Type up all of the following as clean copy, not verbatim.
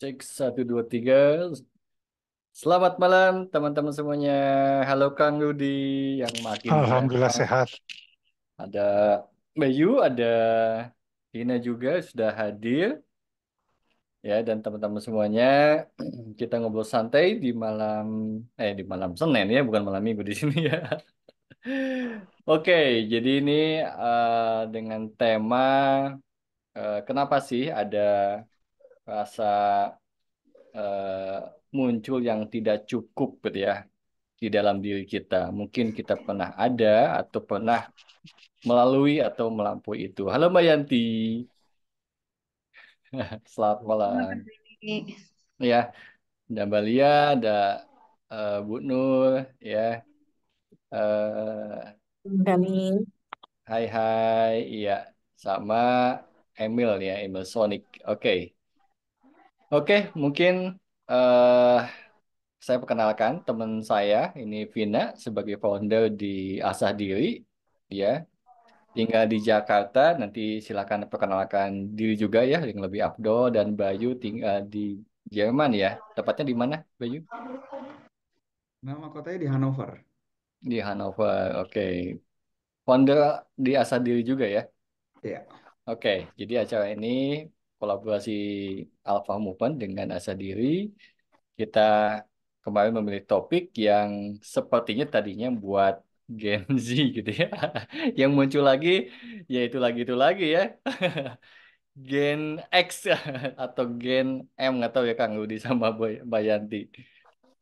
Cek satu dua tiga. Selamat malam teman-teman semuanya. Halo Kang Rudi yang makin Alhamdulillah ganteng. sehat. Ada Bayu, ada Tina juga sudah hadir ya dan teman-teman semuanya kita ngobrol santai di malam Senin ya, bukan malam Minggu di sini ya. Oke, jadi ini dengan tema kenapa sih ada rasa muncul yang tidak cukup gitu ya di dalam diri kita. Mungkin kita pernah ada atau pernah melalui atau melampaui itu. Halo Mbak Yanti, selamat Sama malam. Kak Denny. Ya, ada Mbak Lia, ada Bu Nur, ya. Eh, Dani. hai hai, iya, sama Emil ya, Emil Sonic. Oke, oke, mungkin eh saya perkenalkan teman saya ini Vina sebagai founder di Asah Diri, ya. Tinggal di Jakarta, nanti silakan perkenalkan diri juga ya yang lebih afdol dan Bayu tinggal di Jerman ya. Tepatnya di mana, Bayu? Nama kotanya di Hanover. Di Hannover. Oke. Founder di Asa Diri juga ya. Iya. Oke, jadi acara ini kolaborasi Alpha Movement dengan Asa Diri. Kita kemarin memilih topik yang sepertinya tadinya buat Gen Z gitu ya. Yang muncul lagi, yaitu lagi itu lagi ya. Gen X atau Gen M nggak tahu ya Kang Rudi sama Bayanti.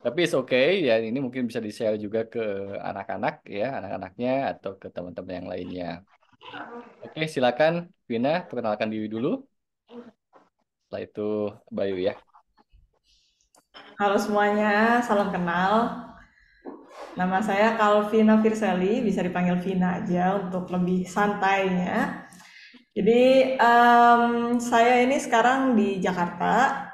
Tapi it's okay ya, ini mungkin bisa di-share juga ke anak-anak ya, anak-anaknya atau ke teman-teman yang lainnya. Oke, silakan Vina perkenalkan diri dulu. Setelah itu Bayu ya. Halo semuanya, salam kenal. Nama saya Calvina Firseli, bisa dipanggil Vina aja untuk lebih santainya. Jadi saya ini sekarang di Jakarta.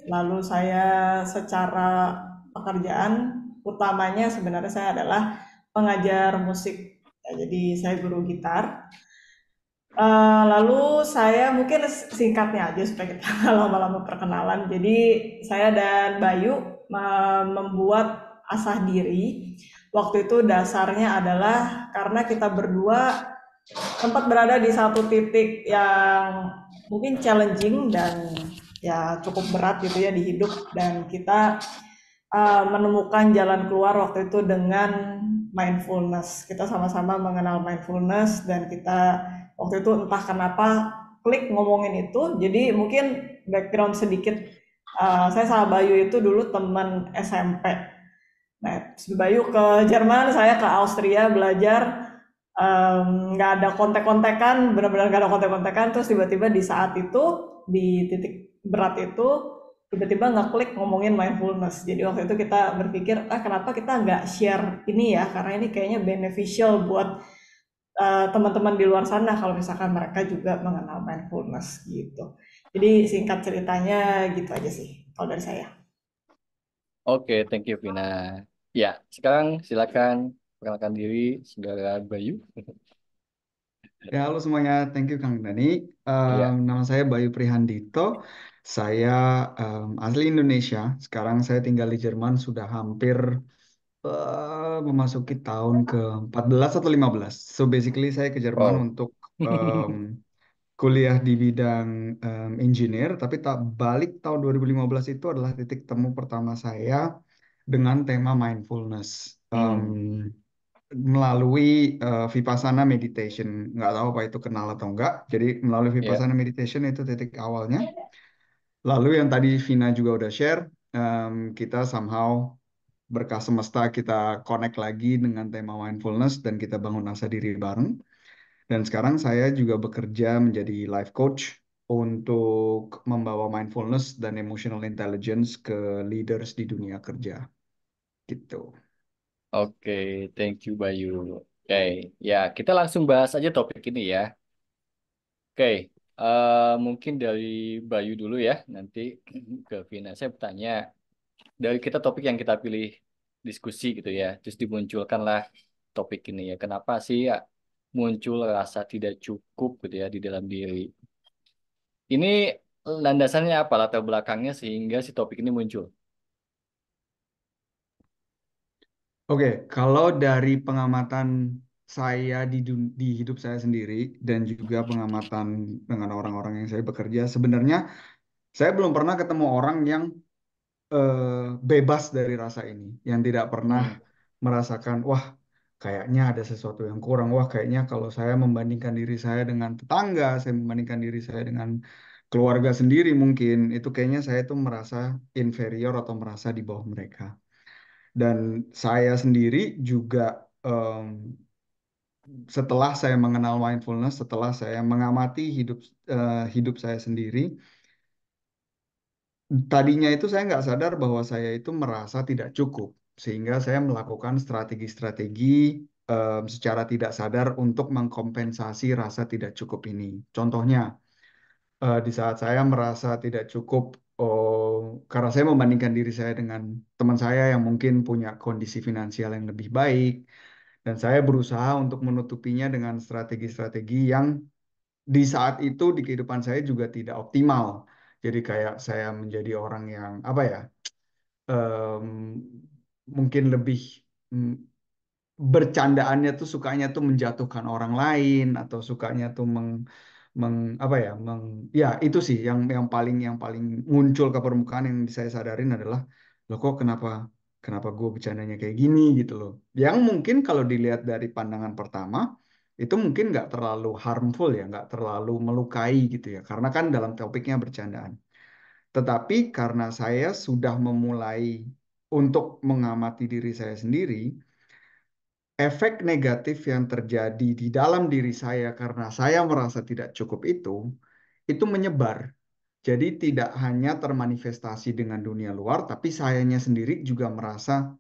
Lalu saya secara pekerjaan utamanya sebenarnya saya adalah pengajar musik. Ya, jadi saya guru gitar. Lalu saya mungkin singkatnya aja supaya kita nggak lama-lama perkenalan. Jadi saya dan Bayu membuat Asah Diri. Waktu itu dasarnya adalah karena kita berdua sempat berada di satu titik yang mungkin challenging dan ya cukup berat gitu ya di hidup, dan kita menemukan jalan keluar waktu itu dengan mindfulness. Kita sama-sama mengenal mindfulness dan kita waktu itu entah kenapa klik ngomongin itu. Jadi mungkin background sedikit, saya sama Bayu itu dulu teman SMP. Nah, Bayu ke Jerman, saya ke Austria belajar. Nggak ada kontek-kontekan, benar-benar nggak ada kontek-kontekan. Terus tiba-tiba di saat itu, di titik berat itu, tiba-tiba ngeklik ngomongin mindfulness. Jadi waktu itu kita berpikir, kenapa kita nggak share ini ya, karena ini kayaknya beneficial buat teman-teman di luar sana kalau misalkan mereka juga mengenal mindfulness gitu. Jadi singkat ceritanya gitu aja sih kalau dari saya. Oke, thank you Vina. Ya, sekarang silakan perkenalkan diri saudara Bayu. Ya, halo semuanya. Thank you Kang Dani. Ya. Nama saya Bayu Prihandito. Saya asli Indonesia. Sekarang saya tinggal di Jerman sudah hampir memasuki tahun ke-14 atau 15. So basically saya ke Jerman Wow. untuk em, kuliah di bidang engineer, tapi tak balik tahun 2015 itu adalah titik temu pertama saya dengan tema mindfulness. Hmm, Melalui Vipassana meditation. Nggak tahu apa itu kenal atau enggak. Jadi melalui ya. Vipassana meditation itu titik awalnya. Lalu yang tadi Vina juga udah share, kita somehow berkah semesta kita connect lagi dengan tema mindfulness dan kita bangun asa diri bareng. Dan sekarang saya juga bekerja menjadi life coach untuk membawa mindfulness dan emotional intelligence ke leaders di dunia kerja gitu. Oke, thank you Bayu. Oke, ya kita langsung bahas aja topik ini ya. Oke, mungkin dari Bayu dulu ya, nanti ke Vina. Saya bertanya, dari kita topik yang kita pilih diskusi gitu ya, terus dimunculkanlah topik ini ya. Kenapa sih ya muncul rasa tidak cukup gitu ya di dalam diri? Ini landasannya apa latar belakangnya sehingga si topik ini muncul? Oke, kalau dari pengamatan saya di hidup saya sendiri dan juga pengamatan dengan orang-orang yang saya bekerja, sebenarnya saya belum pernah ketemu orang yang bebas dari rasa ini, yang tidak pernah Hmm. merasakan, wah, kayaknya ada sesuatu yang kurang, wah, kayaknya kalau saya membandingkan diri saya dengan tetangga, saya membandingkan diri saya dengan keluarga sendiri mungkin, itu kayaknya saya tuh merasa inferior atau merasa di bawah mereka. Dan saya sendiri juga setelah saya mengenal mindfulness, setelah saya mengamati hidup saya sendiri, tadinya itu saya nggak sadar bahwa saya itu merasa tidak cukup, sehingga saya melakukan strategi-strategi secara tidak sadar untuk mengkompensasi rasa tidak cukup ini. Contohnya, di saat saya merasa tidak cukup, karena saya membandingkan diri saya dengan teman saya yang mungkin punya kondisi finansial yang lebih baik, dan saya berusaha untuk menutupinya dengan strategi-strategi yang di saat itu di kehidupan saya juga tidak optimal. Jadi kayak saya menjadi orang yang apa ya, em, mungkin lebih mm, bercandaannya tuh sukanya tuh menjatuhkan orang lain atau sukanya tuh apa ya, ya itu sih yang paling muncul ke permukaan yang saya sadarin adalah loh kok kenapa kenapa gue bercandanya kayak gini gitu loh. Yang mungkin kalau dilihat dari pandangan pertama itu mungkin nggak terlalu harmful ya, nggak terlalu melukai gitu ya, karena kan dalam topiknya bercandaan. Tetapi karena saya sudah memulai untuk mengamati diri saya sendiri, efek negatif yang terjadi di dalam diri saya karena saya merasa tidak cukup itu menyebar. Jadi tidak hanya termanifestasi dengan dunia luar, tapi sayanya sendiri juga merasa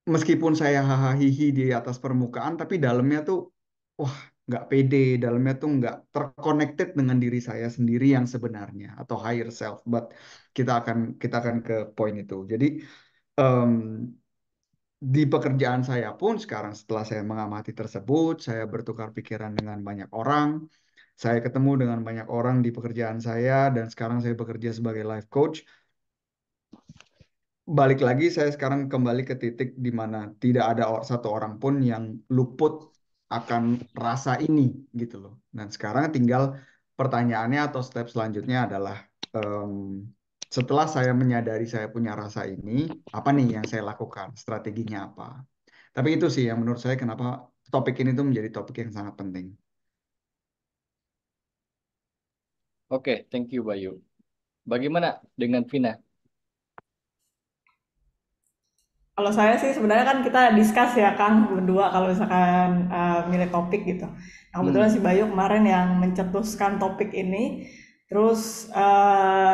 meskipun saya hahaha di atas permukaan, tapi dalamnya tuh wah nggak pede, dalamnya tuh nggak terconnected dengan diri saya sendiri yang sebenarnya atau higher self. But kita akan ke poin itu. Jadi em, di pekerjaan saya pun sekarang setelah saya mengamati tersebut, saya bertukar pikiran dengan banyak orang, saya ketemu dengan banyak orang di pekerjaan saya, dan sekarang saya bekerja sebagai life coach. Balik lagi, saya sekarang kembali ke titik di mana tidak ada satu orang pun yang luput akan rasa ini gitu loh. Dan sekarang tinggal pertanyaannya atau step selanjutnya adalah em, setelah saya menyadari saya punya rasa ini, apa nih yang saya lakukan? Strateginya apa? Tapi itu sih yang menurut saya kenapa topik ini tuh menjadi topik yang sangat penting. Oke, thank you Bayu. Bagaimana dengan Vina? Kalau saya sih sebenarnya kan kita discuss ya Kang berdua kalau misalkan milih topik gitu. Nah, kebetulan si Hmm. Bayu kemarin yang mencetuskan topik ini, terus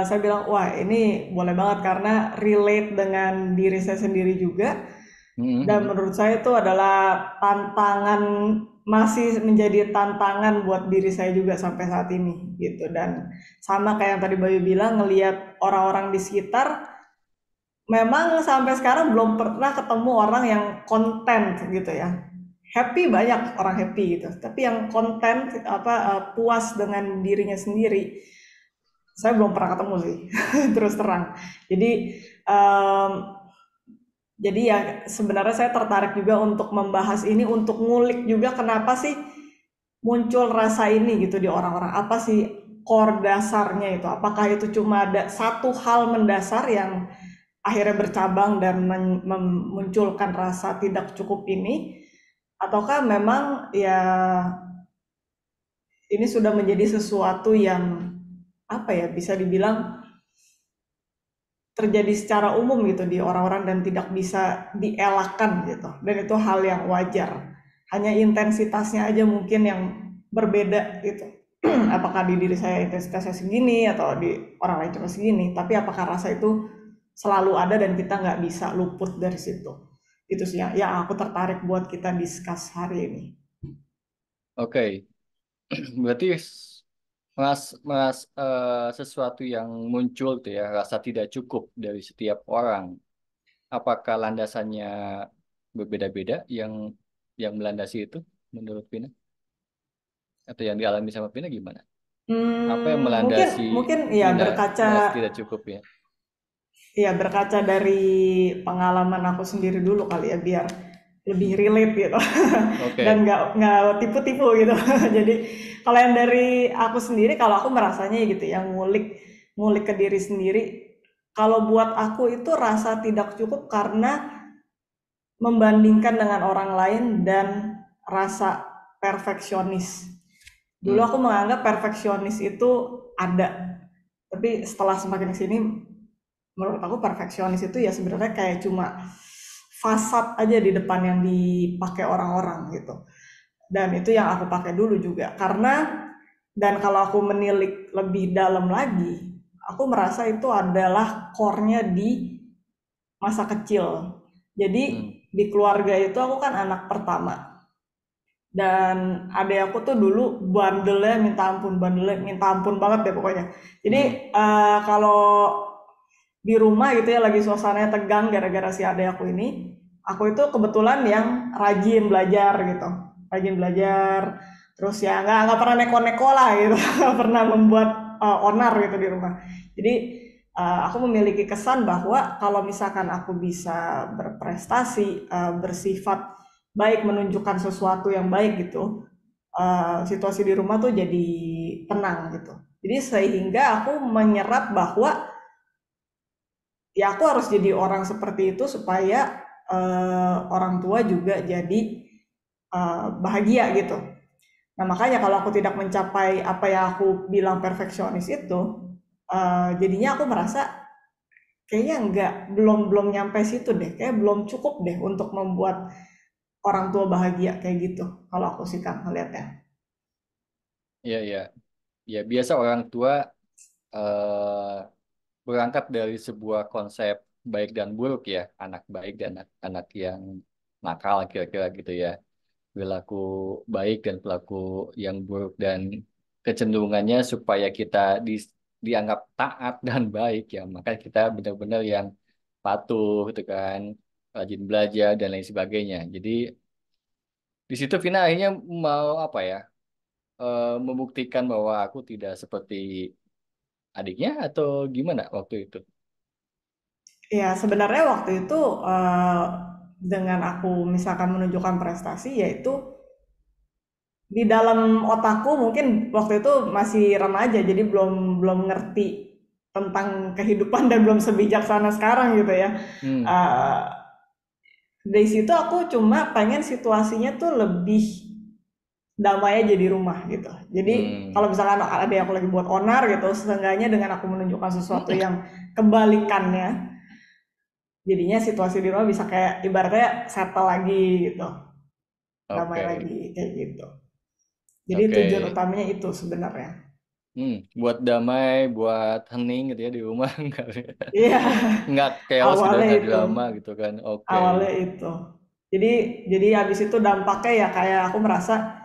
saya bilang wah ini boleh banget karena relate dengan diri saya sendiri juga. Dan Mhm. menurut saya itu adalah tantangan, masih menjadi tantangan buat diri saya juga sampai saat ini gitu. Dan sama kayak yang tadi Bayu bilang, ngelihat orang-orang di sekitar, memang sampai sekarang belum pernah ketemu orang yang konten gitu ya. Happy banyak orang happy gitu, tapi yang konten puas dengan dirinya sendiri, saya belum pernah ketemu sih, terus terang. Jadi em, jadi ya sebenarnya saya tertarik juga untuk membahas ini, untuk ngulik juga kenapa sih muncul rasa ini gitu di orang-orang. Apa sih core dasarnya itu? Apakah itu cuma ada satu hal mendasar yang akhirnya bercabang dan memunculkan rasa tidak cukup ini, ataukah memang ya ini sudah menjadi sesuatu yang apa ya, bisa dibilang terjadi secara umum gitu di orang-orang dan tidak bisa dielakkan gitu, dan itu hal yang wajar, hanya intensitasnya aja mungkin yang berbeda gitu. apakah di diri saya intensitasnya segini atau di orang lain cuma segini, tapi apakah rasa itu selalu ada dan kita nggak bisa luput dari situ. Itu sih yang aku tertarik buat kita discuss hari ini. Oke, berarti sesuatu yang muncul tuh ya, rasa tidak cukup dari setiap orang. Apakah landasannya berbeda-beda yang melandasi itu menurut Vina? Atau yang dialami sama Vina gimana? Apa yang Mungkin melandasi mungkin ya Vina berkaca merasa tidak cukup ya? berkaca dari pengalaman aku sendiri dulu kali ya, biar lebih relate gitu. Dan Oke. nggak tipu-tipu gitu. Jadi kalau yang dari aku sendiri, kalau aku merasanya gitu ya, ngulik ke diri sendiri, kalau buat aku itu rasa tidak cukup karena membandingkan dengan orang lain dan rasa perfeksionis. Dulu aku menganggap perfeksionis itu ada, tapi setelah semakin kesini, menurut aku perfeksionis itu ya sebenarnya kayak cuma fasad aja di depan yang dipakai orang-orang gitu. Dan itu yang aku pakai dulu juga, karena dan kalau aku menilik lebih dalam lagi, aku merasa itu adalah core-nya di masa kecil. Jadi di keluarga itu aku kan anak pertama, dan adik aku tuh dulu bandelnya minta ampun banget deh pokoknya. Jadi kalau di rumah gitu ya lagi suasananya tegang gara-gara si adik aku ini, aku itu kebetulan yang rajin belajar gitu, rajin belajar, terus ya nggak pernah neko-neko lah gitu, nggak pernah membuat onar gitu di rumah. Jadi aku memiliki kesan bahwa kalau misalkan aku bisa berprestasi, bersifat baik, menunjukkan sesuatu yang baik gitu, situasi di rumah tuh jadi tenang gitu. Jadi sehingga aku menyerap bahwa ya aku harus jadi orang seperti itu supaya orang tua juga jadi bahagia gitu. Nah makanya kalau aku tidak mencapai apa yang aku bilang perfeksionis itu, jadinya aku merasa kayaknya belum nyampe situ deh, kayak belum cukup deh untuk membuat orang tua bahagia kayak gitu. Kalau aku sih kan ngeliatnya. Iya, iya. Ya, biasa orang tua eh, berangkat dari sebuah konsep baik dan buruk ya, anak baik dan anak yang nakal kira-kira gitu ya. Perilaku baik dan perilaku yang buruk dan kecenderungannya supaya kita dianggap taat dan baik ya, maka kita benar-benar yang patuh gitu kan, rajin belajar dan lain sebagainya. Jadi di situ Vina akhirnya mau apa ya? Membuktikan bahwa aku tidak seperti adiknya atau gimana waktu itu? Ya sebenarnya waktu itu dengan aku misalkan menunjukkan prestasi, yaitu di dalam otakku mungkin waktu itu masih remaja, jadi belum belum ngerti tentang kehidupan dan belum sebijaksana sekarang gitu ya. Hmm, Uh, dari situ aku cuma pengen situasinya tuh lebih damai aja di rumah gitu. Jadi hmm. kalau misalkan ada yang aku lagi buat onar gitu, seenggaknya dengan aku menunjukkan sesuatu yang kebalikannya, jadinya situasi di rumah bisa kayak ibaratnya settle lagi gitu, damai Oke, lagi kayak gitu. Jadi oke. tujuan utamanya itu sebenarnya. Buat damai, buat hening gitu ya di rumah Iya, nggak chaos gitu, awalnya nggak itu, drama gitu kan? Oke. awalnya itu. Jadi habis itu dampaknya ya kayak aku merasa,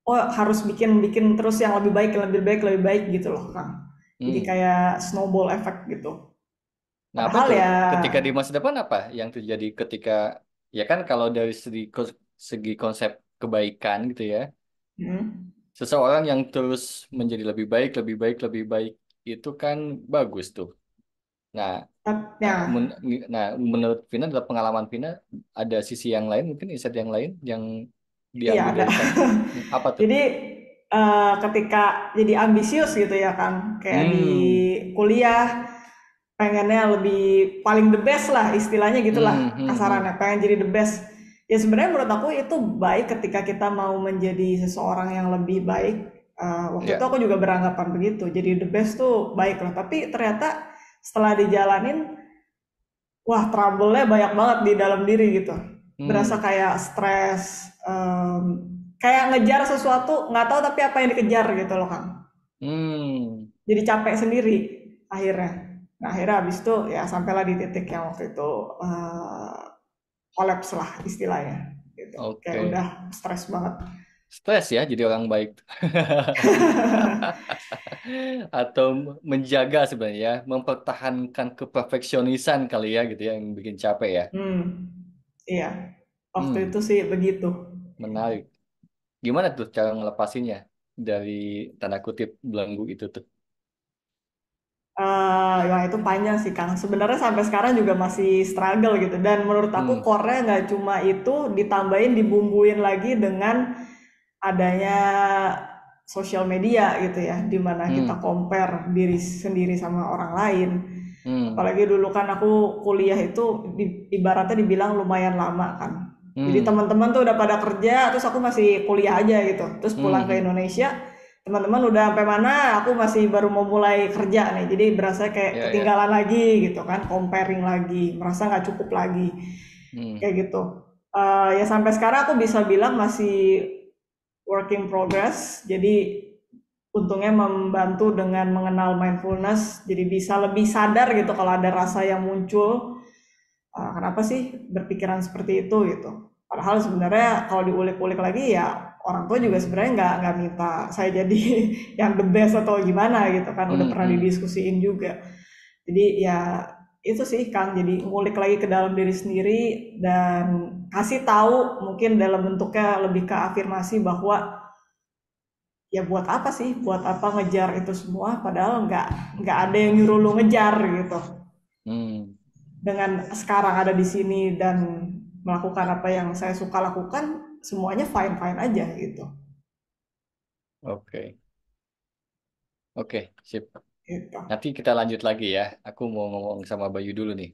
oh harus bikin bikin terus yang lebih baik, lebih baik, lebih baik gitu loh Kang. Jadi Hmm. kayak snowball effect gitu. Nah, apa Padahal tuh? ya, Ketika di masa depan apa yang terjadi ketika ya kan kalau dari segi konsep kebaikan gitu ya, hmm, seseorang yang terus menjadi lebih baik, lebih baik, lebih baik itu kan bagus tuh. Nah, ya, nah, menurut Vina, dalam pengalaman Vina, ada sisi yang lain, mungkin insight yang lain yang iya diambil ada. dari sana. Apa tuh? Jadi ketika jadi ambisius gitu ya kan, kayak di Hmm, kuliah pengennya lebih paling the best lah istilahnya hmm, gitulah hmm, hmm. kasarannya, pengen jadi the best. Ya sebenarnya menurut aku itu baik ketika kita mau menjadi seseorang yang lebih baik. Waktu itu Ya, aku juga beranggapan begitu, jadi the best tuh baik lah. Tapi ternyata setelah dijalanin, wah trouble-nya banyak banget di dalam diri gitu. Berasa hmm, kayak stres, kayak ngejar sesuatu nggak tahu tapi apa yang dikejar gitu loh Kang. Hmm, Jadi capek sendiri akhirnya. Nah akhirnya habis itu ya sampailah di titik yang waktu itu kolaps lah istilahnya gitu. Kayak oke. udah stres banget. Stres ya jadi orang baik. Atau menjaga sebenarnya ya, mempertahankan keperfeksionisan kali ya gitu ya yang bikin capek ya. Hmm, iya. Waktu Hmm, itu sih begitu. menarik. Gimana tuh cara ngelepasinnya dari tanda kutip belenggu itu tuh? Ya itu panjang sih Kang. Sebenarnya sampai sekarang juga masih struggle gitu. Dan menurut aku Hmm, core-nya nggak cuma itu, ditambahin dibumbuin lagi dengan adanya sosial media gitu ya, dimana kita hmm, compare diri sendiri sama orang lain. hmm, Apalagi dulu kan aku kuliah itu ibaratnya dibilang lumayan lama kan. Jadi hmm, teman-teman tuh udah pada kerja, terus aku masih kuliah aja gitu. Terus hmm, pulang ke hmm. Indonesia, teman-teman udah sampai mana, aku masih baru mau mulai kerja nih. Jadi berasa kayak Ya, ya. ketinggalan lagi gitu kan, comparing lagi, merasa nggak cukup lagi, Hmm, kayak gitu. Ya sampai sekarang aku bisa bilang masih work in progress. Jadi untungnya membantu dengan mengenal mindfulness, jadi bisa lebih sadar gitu kalau ada rasa yang muncul. Kenapa sih berpikiran seperti itu gitu. Padahal sebenarnya kalau diulik-ulik lagi ya orang tua juga sebenarnya nggak minta saya jadi yang the best atau gimana gitu kan, udah hmm, pernah hmm. didiskusiin juga. Jadi ya itu sih Kang, jadi ngulik lagi ke dalam diri sendiri dan kasih tahu mungkin dalam bentuknya lebih ke afirmasi bahwa ya buat apa sih, buat apa ngejar itu semua padahal nggak ada yang nyuruh lu ngejar gitu. Hmm, Dengan sekarang ada di sini dan melakukan apa yang saya suka lakukan, semuanya fine fine aja gitu. oke, oke, sip. Gitu. Nanti kita lanjut lagi ya. Aku mau ngomong sama Bayu dulu nih.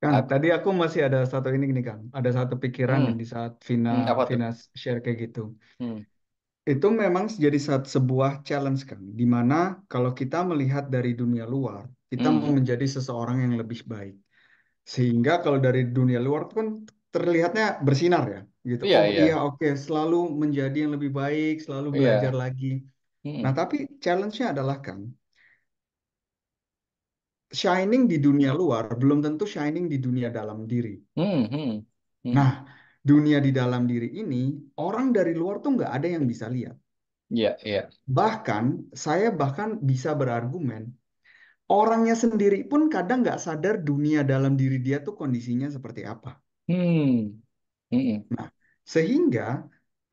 Kang, Ak- tadi aku masih ada satu ini gini Kang, ada satu pikiran hmm, yang di saat Vina apa tuh? Vina share kayak gitu. Hmm, Itu memang jadi sebuah challenge kan, di mana kalau kita melihat dari dunia luar, kita mau hmm. menjadi seseorang yang lebih baik. Sehingga kalau dari dunia luar itu kan terlihatnya bersinar ya, gitu. Iya, Oh iya, iya, oke, selalu menjadi yang lebih baik, selalu belajar iya. lagi. Nah, Hmm, tapi challenge-nya adalah kan, shining di dunia luar belum tentu shining di dunia dalam diri. hmm, hmm, hmm. Nah, dunia di dalam diri ini, orang dari luar tuh nggak ada yang bisa lihat. Iya, iya. Bahkan, saya bahkan bisa berargumen, orangnya sendiri pun kadang nggak sadar dunia dalam diri dia tuh kondisinya seperti apa. Hmm, hmm, Nah, sehingga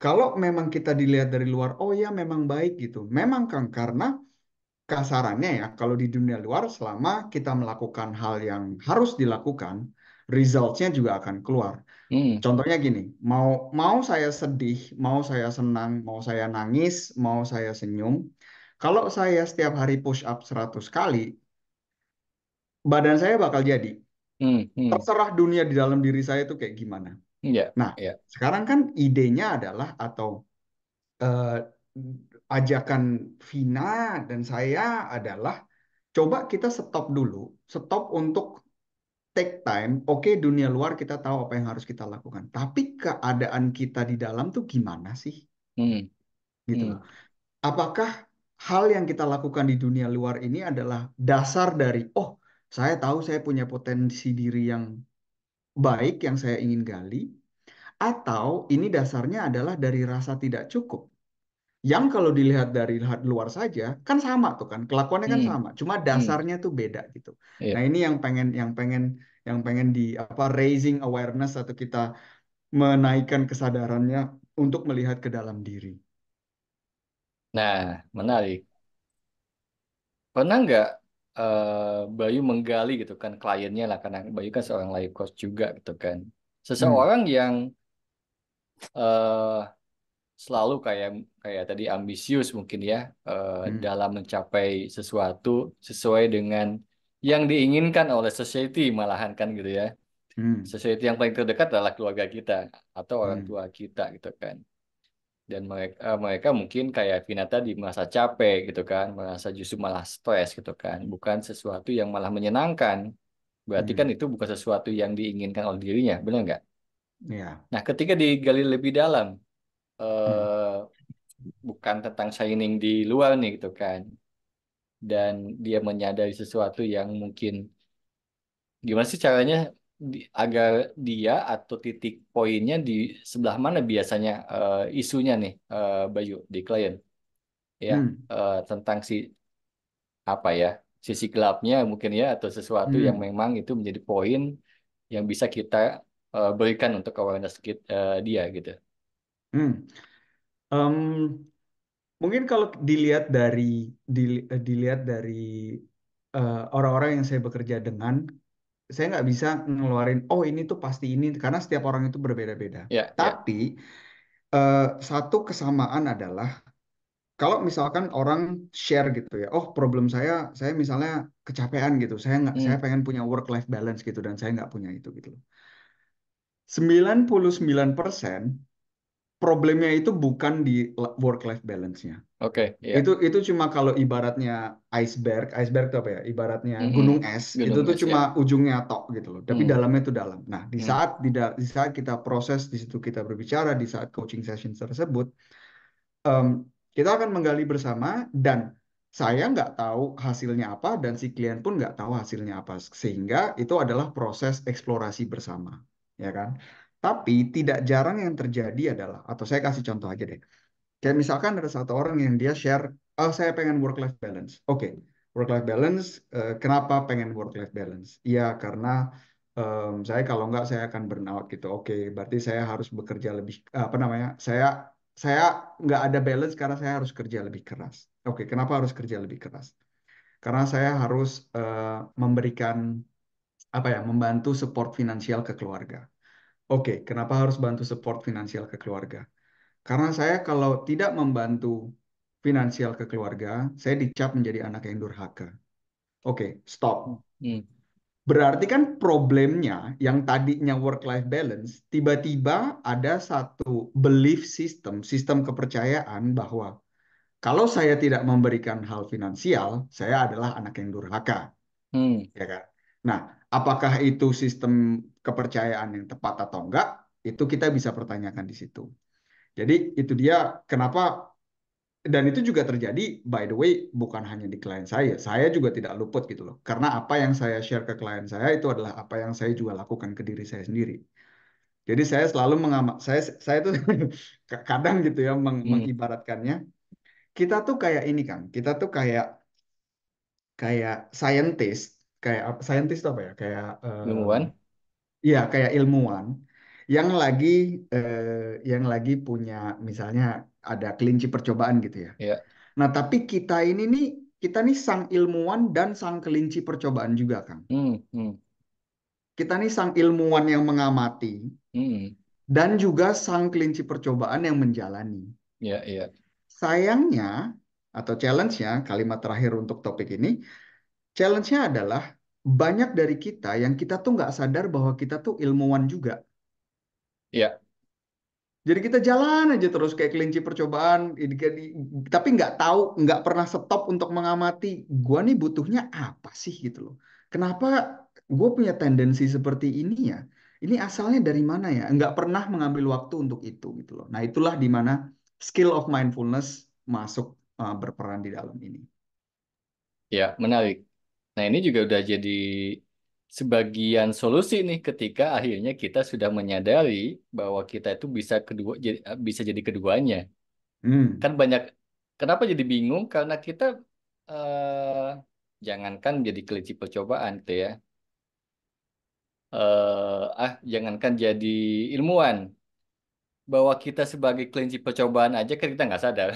kalau memang kita dilihat dari luar, oh ya memang baik gitu. Memang kan karena kasarannya ya, kalau di dunia luar selama kita melakukan hal yang harus dilakukan, results-nya juga akan keluar. hmm, Contohnya gini, mau mau saya sedih, mau saya senang, mau saya nangis, mau saya senyum, kalau saya setiap hari push up 100 kali, badan saya bakal jadi. hmm, hmm. Terserah dunia di dalam diri saya itu kayak gimana. Iya, Nah, iya. sekarang kan idenya adalah atau eh, ajakan Vina dan saya adalah coba kita stop dulu, stop untuk take time. Oke, dunia luar kita tahu apa yang harus kita lakukan, tapi keadaan kita di dalam tuh gimana sih? Hmm, Gitu loh. hmm, Apakah hal yang kita lakukan di dunia luar ini adalah dasar dari, oh, saya tahu saya punya potensi diri yang baik yang saya ingin gali, atau ini dasarnya adalah dari rasa tidak cukup. Yang kalau dilihat dari luar saja kan sama tuh kan, kelakuannya kan hmm, sama, cuma hmm. dasarnya tuh beda gitu. Nah, Iya. ini yang pengen di apa raising awareness atau kita menaikkan kesadarannya untuk melihat ke dalam diri. Nah, menarik. Pernah nggak Bayu menggali gitu kan kliennya lah karena Bayu kan seorang life coach juga gitu kan. Hmm, Seseorang yang eh, selalu kayak kayak tadi ambisius mungkin ya hmm, dalam mencapai sesuatu sesuai dengan yang diinginkan oleh society malahan kan gitu ya. hmm, Society yang paling terdekat adalah keluarga kita atau orang hmm, tua kita gitu kan. Dan mereka mungkin kayak Vina tadi merasa capek gitu kan, merasa justru malah stres gitu kan, bukan sesuatu yang malah menyenangkan. Berarti kan hmm, itu bukan sesuatu yang diinginkan oleh dirinya, benar nggak? ya, Nah, ketika digali lebih dalam, Hmm. eh, bukan tentang shining di luar nih gitu kan. Dan dia menyadari sesuatu yang mungkin gimana sih caranya agar dia atau titik poinnya di sebelah mana biasanya isunya nih Bayu di klien ya Hmm. tentang si apa ya sisi gelapnya mungkin ya atau sesuatu yang Hmm. memang itu menjadi poin yang bisa kita berikan untuk awareness dia gitu. Hmm. Em, Mungkin kalau dilihat dari orang-orang yang saya bekerja dengan, saya nggak bisa ngeluarin, oh ini tuh pasti ini, karena setiap orang itu berbeda-beda. Ya, ya. Tapi satu kesamaan adalah kalau misalkan orang share gitu ya, oh problem saya misalnya kecapean gitu, saya Hmm, pengen punya work life balance gitu dan saya nggak punya itu gitu loh. 99% problemnya itu bukan di work life balance-nya. oke, ya. Itu cuma kalau ibaratnya iceberg itu apa ya? Ibaratnya gunung Mm-mm. es, itu Gunung tuh es cuma ya. ujungnya tok gitu loh. Tapi Hmm, dalamnya itu dalam. Nah, hmm, di saat kita proses, di situ kita berbicara, di saat coaching session tersebut, em, kita akan menggali bersama dan saya nggak tahu hasilnya apa dan si klien pun nggak tahu hasilnya apa. Sehingga itu adalah proses eksplorasi bersama, ya kan? Tapi tidak jarang yang terjadi adalah, atau saya kasih contoh aja deh. Kayak misalkan ada satu orang yang dia share, oh saya pengen work life balance. Oke, work life balance. Kenapa pengen work life balance? Iya karena saya kalau nggak saya akan burnout gitu. Oke, berarti saya harus bekerja lebih apa namanya? Saya nggak ada balance karena saya harus kerja lebih keras. Oke, kenapa harus kerja lebih keras? Karena saya harus memberikan apa ya, membantu support finansial ke keluarga. Oke, kenapa harus bantu support finansial ke keluarga? Karena saya kalau tidak membantu finansial ke keluarga, saya dicap menjadi anak yang durhaka. Oke, stop. hmm, Berarti kan problemnya yang tadinya work-life balance, tiba-tiba ada satu belief system, sistem kepercayaan bahwa kalau saya tidak memberikan hal finansial, saya adalah anak yang durhaka, hmm. ya kan? Nah, apakah itu sistem kepercayaan yang tepat atau enggak? Itu kita bisa pertanyakan di situ. Jadi itu dia kenapa. Dan itu juga terjadi, by the way, bukan hanya di klien saya. Saya juga tidak luput gitu loh. Karena apa yang saya share ke klien saya itu adalah apa yang saya juga lakukan ke diri saya sendiri. Jadi saya selalu saya tuh kadang gitu ya Hmm. mengibaratkannya. Kita tuh kayak ini kan. Kita tuh kayak kayak scientist, scientist itu apa ya? Kayak Ilmuwan iya kayak ilmuwan yang lagi yang lagi punya misalnya ada kelinci percobaan gitu ya. ya. Nah, tapi kita nih sang ilmuwan dan sang kelinci percobaan juga, Kang. Hmm, hmm, Kita nih sang ilmuwan yang mengamati hmm. dan juga sang kelinci percobaan yang menjalani. Ya, ya. Sayangnya atau challenge-nya, kalimat terakhir untuk topik ini, challenge-nya adalah banyak dari kita yang kita tuh nggak sadar bahwa kita tuh ilmuwan juga. Ya, Jadi kita jalan aja terus kayak kelinci percobaan, tapi nggak tahu, nggak pernah stop untuk mengamati. Gua nih butuhnya apa sih gitu loh. Kenapa gue punya tendensi seperti ini ya? Ini asalnya dari mana ya? Nggak pernah mengambil waktu untuk itu gitu loh. Nah itulah di mana skill of mindfulness masuk berperan di dalam ini. ya, menarik. Nah, ini juga udah jadi sebagian solusi nih ketika akhirnya kita sudah menyadari bahwa kita itu bisa jadi keduanya. Hmm. Kan banyak kenapa jadi bingung karena kita jangankan jadi kelinci percobaan gitu ya. Jangankan jadi ilmuwan bahwa kita sebagai kelinci percobaan aja kan kita nggak sadar.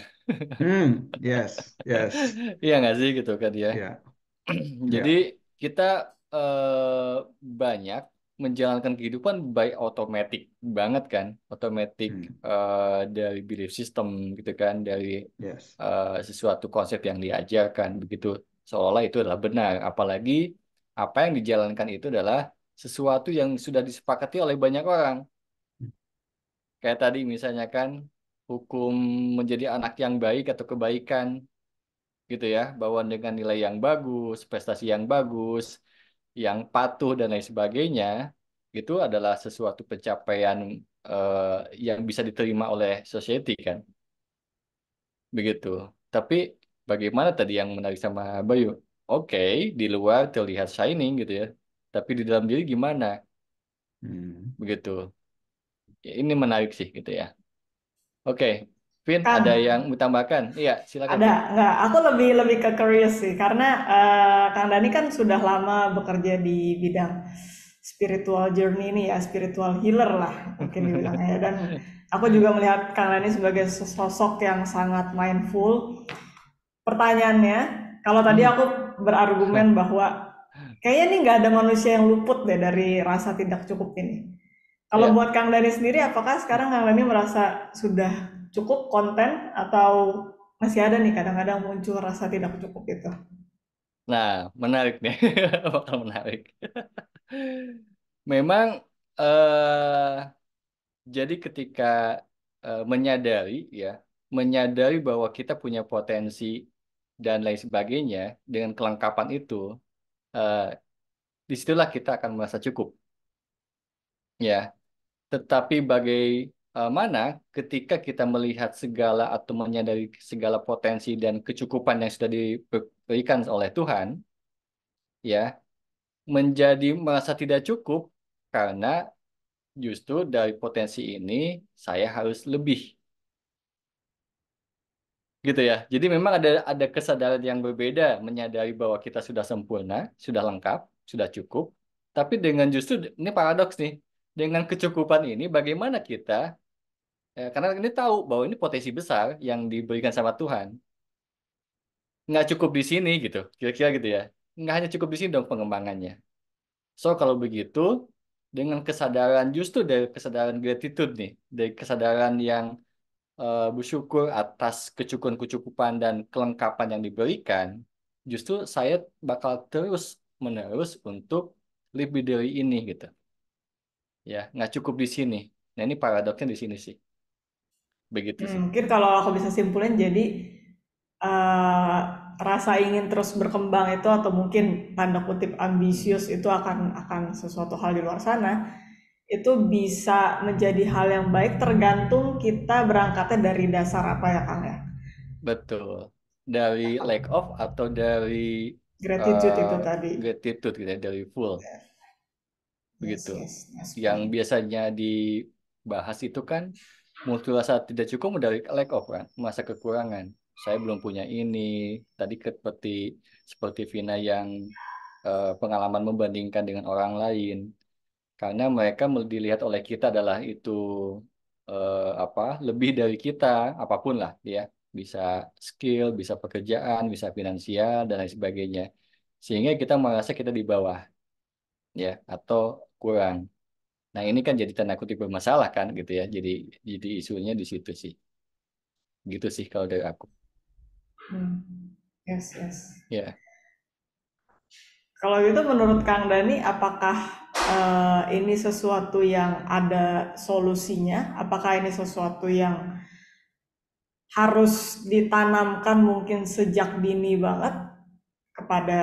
Yes, yes, Iya nggak sih gitu kan ya. ya, Jadi ya. kita banyak menjalankan kehidupan by otomatis banget kan, otomatis Hmm. dari belief system gitu kan, dari Yes. sesuatu konsep yang diajarkan begitu seolah itu adalah benar. Apalagi apa yang dijalankan itu adalah sesuatu yang sudah disepakati oleh banyak orang. Kayak tadi misalnya kan hukum menjadi anak yang baik atau kebaikan gitu ya, bahwa dengan nilai yang bagus, prestasi yang bagus, yang patuh dan lain sebagainya, itu adalah sesuatu pencapaian yang bisa diterima oleh society kan, begitu. Tapi bagaimana tadi yang menarik sama Bayu? Oke, di luar terlihat shining gitu ya, tapi di dalam diri gimana? Hmm. Begitu. Ya, ini menarik sih gitu ya. Oke, Vin, ada yang Kang, mau tambahkan? Iya, silakan ada Vin. nggak? Aku lebih lebih ke curious sih, karena Kang Dani kan sudah lama bekerja di bidang spiritual journey ini ya, spiritual healer lah mungkin dibilangnya ya. Dan aku juga melihat Kang Dani sebagai sosok yang sangat mindful. Pertanyaannya, kalau tadi Hmm. aku berargumen bahwa kayaknya nih nggak ada manusia yang luput deh dari rasa tidak cukup ini. Kalau Ya. buat Kang Dani sendiri, apakah sekarang Kang Dani merasa sudah cukup konten atau masih ada nih kadang-kadang muncul rasa tidak cukup itu? Nah, menarik nih. Bakal menarik. Memang jadi ketika menyadari ya, menyadari bahwa kita punya potensi dan lain sebagainya dengan kelengkapan itu, eh, disitulah kita akan merasa cukup ya. Tetapi bagaimana ketika kita melihat segala atau menyadari segala potensi dan kecukupan yang sudah diberikan oleh Tuhan, ya, menjadi merasa tidak cukup karena justru dari potensi ini saya harus lebih, gitu ya. Jadi memang ada kesadaran yang berbeda menyadari bahwa kita sudah sempurna, sudah lengkap, sudah cukup. Tapi dengan justru ini paradoks nih. Dengan kecukupan ini bagaimana kita karena ini tahu bahwa ini potensi besar yang diberikan sama Tuhan. Nggak cukup di sini gitu. Kira-kira gitu ya. Nggak hanya cukup di sini dong pengembangannya. So kalau begitu dengan kesadaran justru dari kesadaran gratitude nih, dari kesadaran yang bersyukur atas kecukupan-kecukupan dan kelengkapan yang diberikan, justru saya bakal terus menerus untuk lebih dari ini gitu. Ya, nggak cukup di sini. Nah, ini paradoksnya di sini sih. Begitu sih. Mungkin kalau aku bisa simpulin jadi eh, rasa ingin terus berkembang itu atau mungkin tanda kutip ambisius itu akan sesuatu hal di luar sana itu bisa menjadi hal yang baik tergantung kita berangkatnya dari dasar apa ya Kang ya. Betul. Dari lack of atau dari Gratitude uh, itu tadi. gratitude gitu ya, dari full begitu. Yes, yes, nice Yang point. biasanya dibahas itu kan muncul rasa tidak cukup dari lack of kan, masa kekurangan. Saya belum punya ini. Tadi seperti Vina yang pengalaman membandingkan dengan orang lain. Karena mereka dilihat oleh kita adalah itu apa lebih dari kita apapun lah ya, bisa skill, bisa pekerjaan, bisa finansial dan lain sebagainya, sehingga kita merasa kita di bawah ya atau kurang. Nah ini kan jadi tanda kutip bermasalah kan gitu ya, jadi isunya di situ sih, gitu sih kalau dari aku Hmm. Yes, yes. ya. Kalau gitu menurut Kang Dani, apakah ini sesuatu yang ada solusinya? Apakah ini sesuatu yang harus ditanamkan mungkin sejak dini banget kepada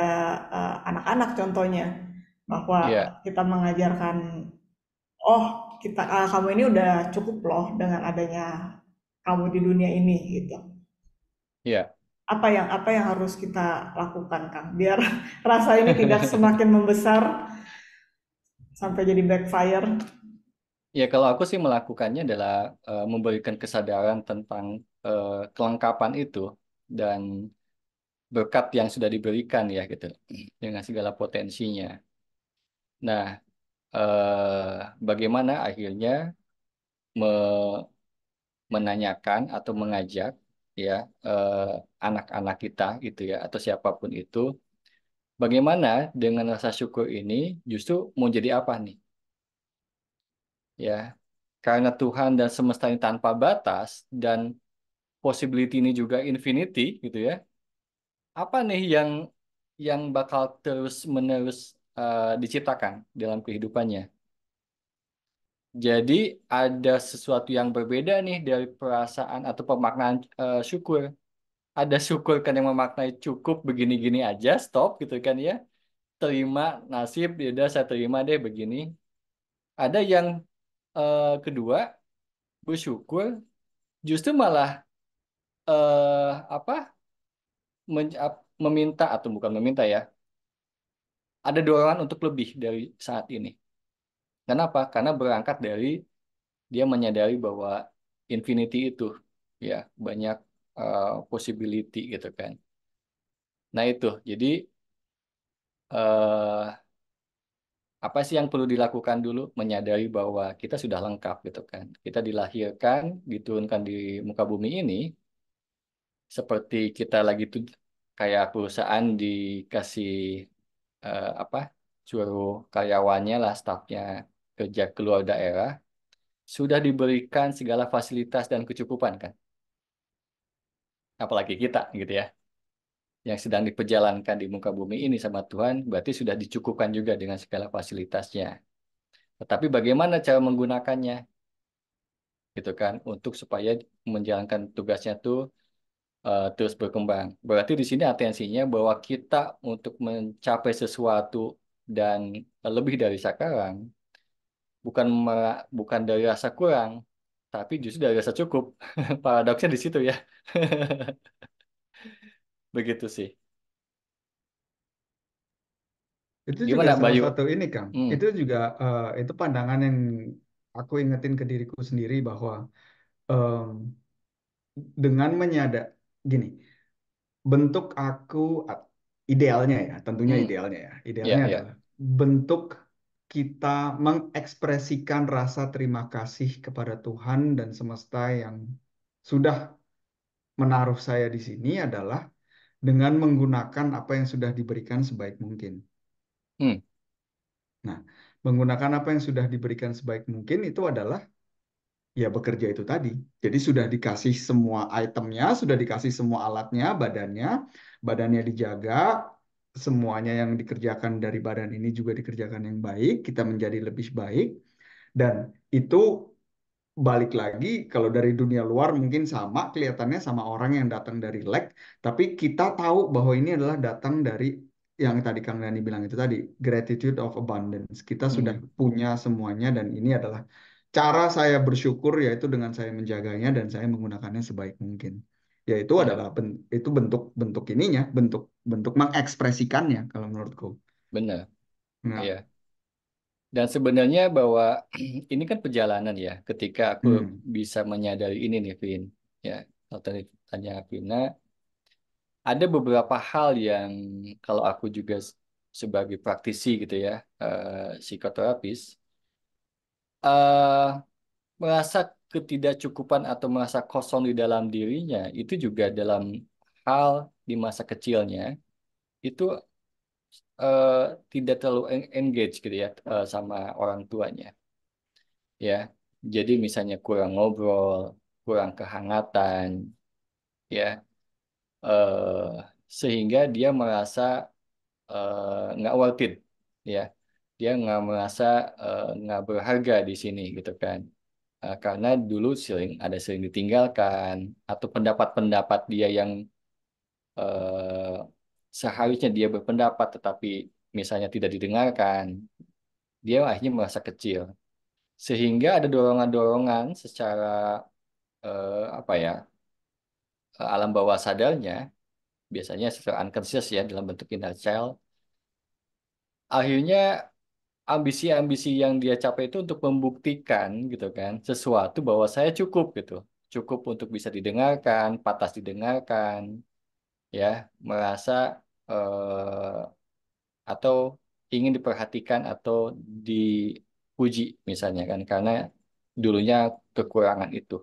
anak-anak contohnya? Bahwa Ya, kita mengajarkan, oh kita kamu ini udah cukup loh dengan adanya kamu di dunia ini gitu. ya. Apa yang harus kita lakukan Kang biar rasa ini tidak semakin membesar sampai jadi backfire. Ya, kalau aku sih melakukannya adalah memberikan kesadaran tentang kelengkapan itu dan berkat yang sudah diberikan ya gitu dengan segala potensinya. Nah, bagaimana akhirnya me- menanyakan atau mengajak ya eh, anak-anak kita gitu ya atau siapapun itu, bagaimana dengan rasa syukur ini justru mau jadi apa nih ya? Karena Tuhan dan semesta ini tanpa batas dan possibility ini juga infinity gitu ya. Apa nih yang bakal terus-menerus diciptakan dalam kehidupannya? Jadi ada sesuatu yang berbeda nih dari perasaan atau pemaknaan syukur. Ada syukur kan yang memaknai cukup begini-gini aja, stop gitu kan ya. Terima nasib, ya udah saya terima deh begini. Ada yang kedua bersyukur justru malah apa meminta atau bukan meminta ya, ada dorongan untuk lebih dari saat ini. Kenapa? Karena berangkat dari dia menyadari bahwa infinity itu ya banyak possibility gitu kan. Nah itu, jadi eh, apa sih yang perlu dilakukan dulu? Menyadari bahwa kita sudah lengkap gitu kan. Kita dilahirkan, diturunkan di muka bumi ini seperti kita lagi tuh kayak perusahaan dikasih apa suruh karyawannya lah, stafnya kerja keluar daerah, sudah diberikan segala fasilitas dan kecukupan kan. Apalagi kita gitu ya, yang sedang diperjalankan di muka bumi ini sama Tuhan, berarti sudah dicukupkan juga dengan segala fasilitasnya. Tetapi bagaimana cara menggunakannya, gitu kan, untuk supaya menjalankan tugasnya tuh terus berkembang. Berarti di sini atensinya bahwa kita untuk mencapai sesuatu dan lebih dari sekarang, bukan dari rasa kurang, tapi justru dari rasa cukup. Paradoksnya di situ ya. Begitu sih. Itu juga Gimana, salah Bayu? satu ini, Kang. Hmm, Itu juga itu pandangan yang aku ingetin ke diriku sendiri bahwa em, dengan menyadar gini, bentuk aku idealnya ya, tentunya hmm, idealnya ya. Idealnya ya, adalah ya, bentuk kita mengekspresikan rasa terima kasih kepada Tuhan dan semesta yang sudah menaruh saya di sini adalah dengan menggunakan apa yang sudah diberikan sebaik mungkin. hmm, Nah, menggunakan apa yang sudah diberikan sebaik mungkin itu adalah ya bekerja itu tadi. Jadi sudah dikasih semua itemnya, sudah dikasih semua alatnya, badannya dijaga, semuanya yang dikerjakan dari badan ini juga dikerjakan yang baik, kita menjadi lebih baik, dan itu balik lagi kalau dari dunia luar mungkin sama kelihatannya sama orang yang datang dari lek, tapi kita tahu bahwa ini adalah datang dari yang tadi Kang Dani bilang itu tadi, gratitude of abundance. Kita sudah hmm, punya semuanya dan ini adalah cara saya bersyukur yaitu dengan saya menjaganya dan saya menggunakannya sebaik mungkin. Yaitu ya, adalah itu bentuk-bentuk ininya, bentuk bentuk mengekspresikannya kalau menurutku. benar, Nah, ya. Dan sebenarnya bahwa ini kan perjalanan ya. Ketika aku hmm, bisa menyadari ini nih, Vin, ya. Kalau tadi tanya Vina, ada beberapa hal yang kalau aku juga sebagai praktisi gitu ya, psikoterapis, eh, merasa ketidakcukupan atau merasa kosong di dalam dirinya, itu juga dalam hal di masa kecilnya, itu eh, tidak terlalu engage gitu ya sama orang tuanya. Ya, jadi misalnya kurang ngobrol, kurang kehangatan, ya, sehingga dia merasa nggak worth it, ya, dia nggak merasa nggak berharga di sini gitu kan. Karena dulu sering ditinggalkan atau pendapat-pendapat dia yang eh, seharusnya dia berpendapat tetapi misalnya tidak didengarkan, dia akhirnya merasa kecil. Sehingga ada dorongan-dorongan secara apa ya, alam bawah sadarnya, biasanya secara unconscious ya dalam bentuk inner child, akhirnya ambisi-ambisi yang dia capai itu untuk membuktikan gitu kan sesuatu bahwa saya cukup gitu, cukup untuk bisa didengarkan, pantas didengarkan, ya, merasa atau ingin diperhatikan atau dipuji misalnya kan karena dulunya kekurangan itu,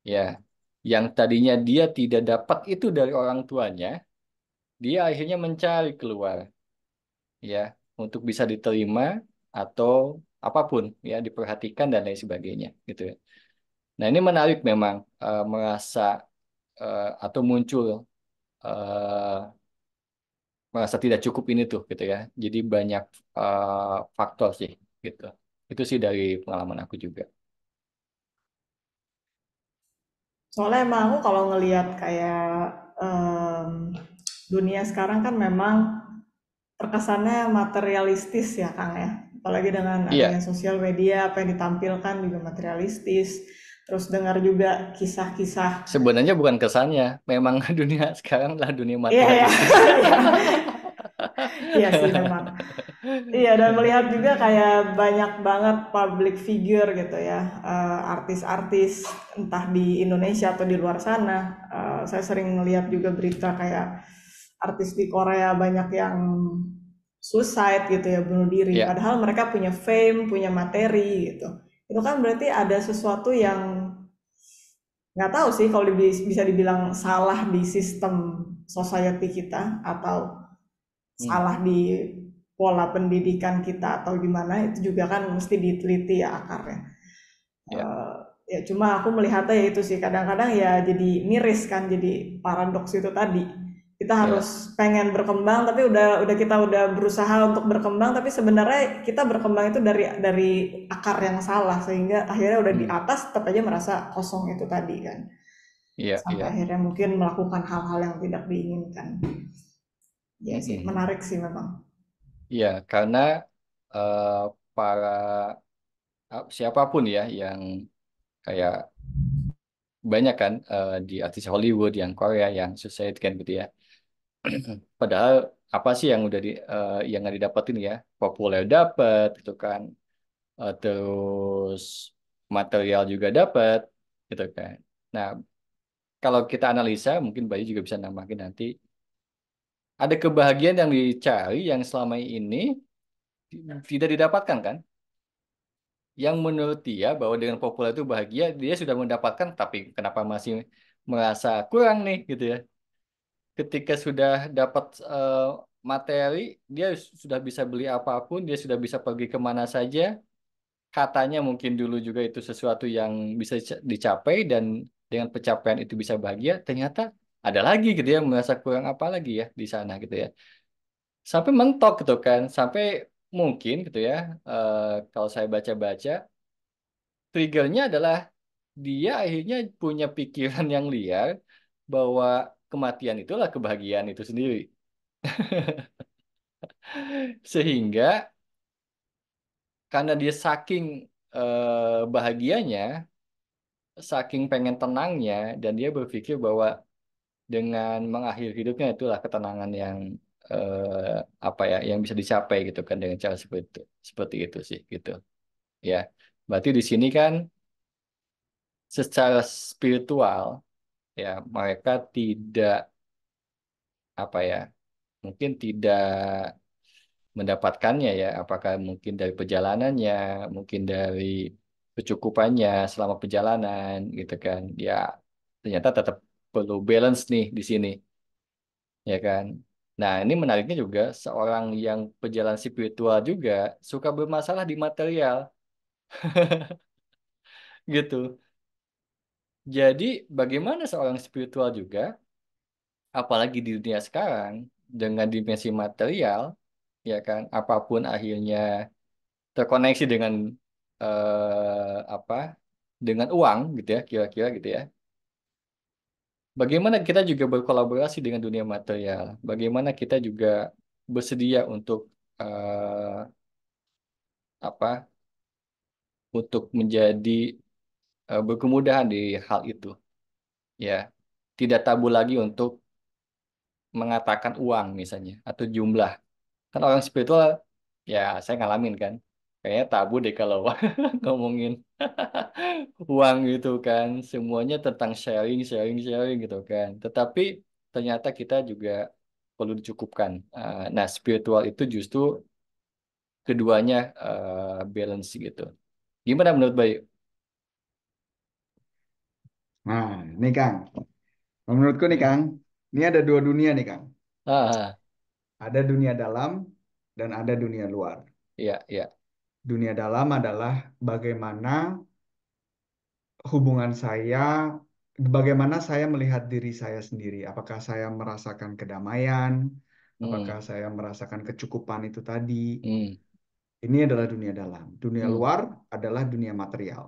ya, yang tadinya dia tidak dapat itu dari orang tuanya, dia akhirnya mencari keluar, ya, untuk bisa diterima atau apapun ya diperhatikan dan lain sebagainya gitu ya. Nah ini menarik memang merasa atau muncul eh, merasa tidak cukup ini tuh gitu ya. Jadi banyak faktor sih gitu. Itu sih dari pengalaman aku juga. Soalnya emang aku kalau ngelihat kayak em, dunia sekarang kan memang terkesannya materialistis ya Kang ya. Apalagi dengan adanya Iya, sosial media, apa yang ditampilkan juga materialistis. Terus dengar juga kisah-kisah. sebenarnya bukan kesannya, memang dunia sekarang lah dunia Iya ya, materialistis. iya, iya sih memang. Iya, dan melihat juga kayak banyak banget public figure gitu ya, artis-artis entah di Indonesia atau di luar sana. Saya sering melihat juga berita kayak artis di Korea banyak yang suicide gitu ya, bunuh diri. Ya, Padahal mereka punya fame, punya materi gitu. Itu kan berarti ada sesuatu yang nggak tahu sih kalau bisa dibilang salah di sistem society kita atau hmm, salah di pola pendidikan kita atau gimana itu juga kan mesti diteliti ya akarnya. ya, Eh, Ya cuma aku melihatnya ya itu sih kadang-kadang ya jadi miris kan jadi paradoks itu tadi kita harus ya, pengen berkembang tapi udah berusaha untuk berkembang tapi sebenarnya kita berkembang itu dari akar yang salah sehingga akhirnya udah di hmm, atas tetap aja merasa kosong itu tadi kan iya, sampai iya, akhirnya mungkin melakukan hal-hal yang tidak diinginkan. Ya sih mm-mm. menarik sih memang. Iya, karena eh, para siapapun ya yang kayak banyak kan di artis Hollywood, yang Korea, yang sukses kan gitu ya. Padahal apa sih yang udah yang nggak didapetin ya? Populer dapet gitu kan. Terus material juga dapat gitu kan. Nah, kalau kita analisa mungkin Bayu juga bisa nambahin nanti ada kebahagiaan yang dicari yang selama ini tidak didapatkan kan? Yang menurut dia bahwa dengan populer itu bahagia, dia sudah mendapatkan tapi kenapa masih merasa kurang nih gitu ya. Ketika sudah dapat materi, dia sudah bisa beli apapun, dia sudah bisa pergi kemana saja. Katanya mungkin dulu juga itu sesuatu yang bisa dicapai dan dengan pencapaian itu bisa bahagia, ternyata ada lagi gitu ya, merasa kurang apa lagi ya di sana gitu ya. Sampai mentok gitu kan, sampai mungkin gitu ya, kalau saya baca-baca, triggernya adalah dia akhirnya punya pikiran yang liar bahwa kematian itulah kebahagiaan itu sendiri. Sehingga karena dia saking bahagianya, saking pengen tenangnya, dan dia berpikir bahwa dengan mengakhiri hidupnya itulah ketenangan yang apa ya, yang bisa dicapai gitu kan dengan cara seperti itu sih gitu. Ya, berarti di sini kan secara spiritual ya mereka tidak apa ya, mungkin tidak mendapatkannya ya, apakah mungkin dari perjalanannya, mungkin dari kecukupannya selama perjalanan gitu kan. Ya, ternyata tetap perlu balance nih di sini, ya kan. Nah, ini menariknya juga seorang yang pejalan spiritual juga suka bermasalah di material gitu. Jadi, bagaimana seorang spiritual juga, apalagi di dunia sekarang dengan dimensi material, ya kan, apapun akhirnya terkoneksi dengan apa dengan uang gitu ya kira-kira gitu ya. Bagaimana kita juga berkolaborasi dengan dunia material? Bagaimana kita juga bersedia untuk apa untuk menjadi berkemudahan di hal itu ya. Tidak tabu lagi untuk mengatakan uang misalnya atau jumlah. Kan orang spiritual ya saya ngalamin kan. Kayaknya tabu deh kalau ngomongin uang gitu kan. Semuanya tentang sharing, sharing, sharing gitu kan. Tetapi ternyata kita juga perlu dicukupkan. Nah, spiritual itu justru keduanya balance gitu. Gimana menurut Bayu? Nah, nih Kang, menurutku nih Kang, ini ada dua dunia nih Kang. Ah, Ada dunia dalam dan ada dunia luar. iya, iya. Dunia dalam adalah bagaimana hubungan saya, bagaimana saya melihat diri saya sendiri. Apakah saya merasakan kedamaian? Apakah Hmm, saya merasakan kecukupan itu tadi? hmm, Ini adalah dunia dalam. Dunia hmm, luar adalah dunia material.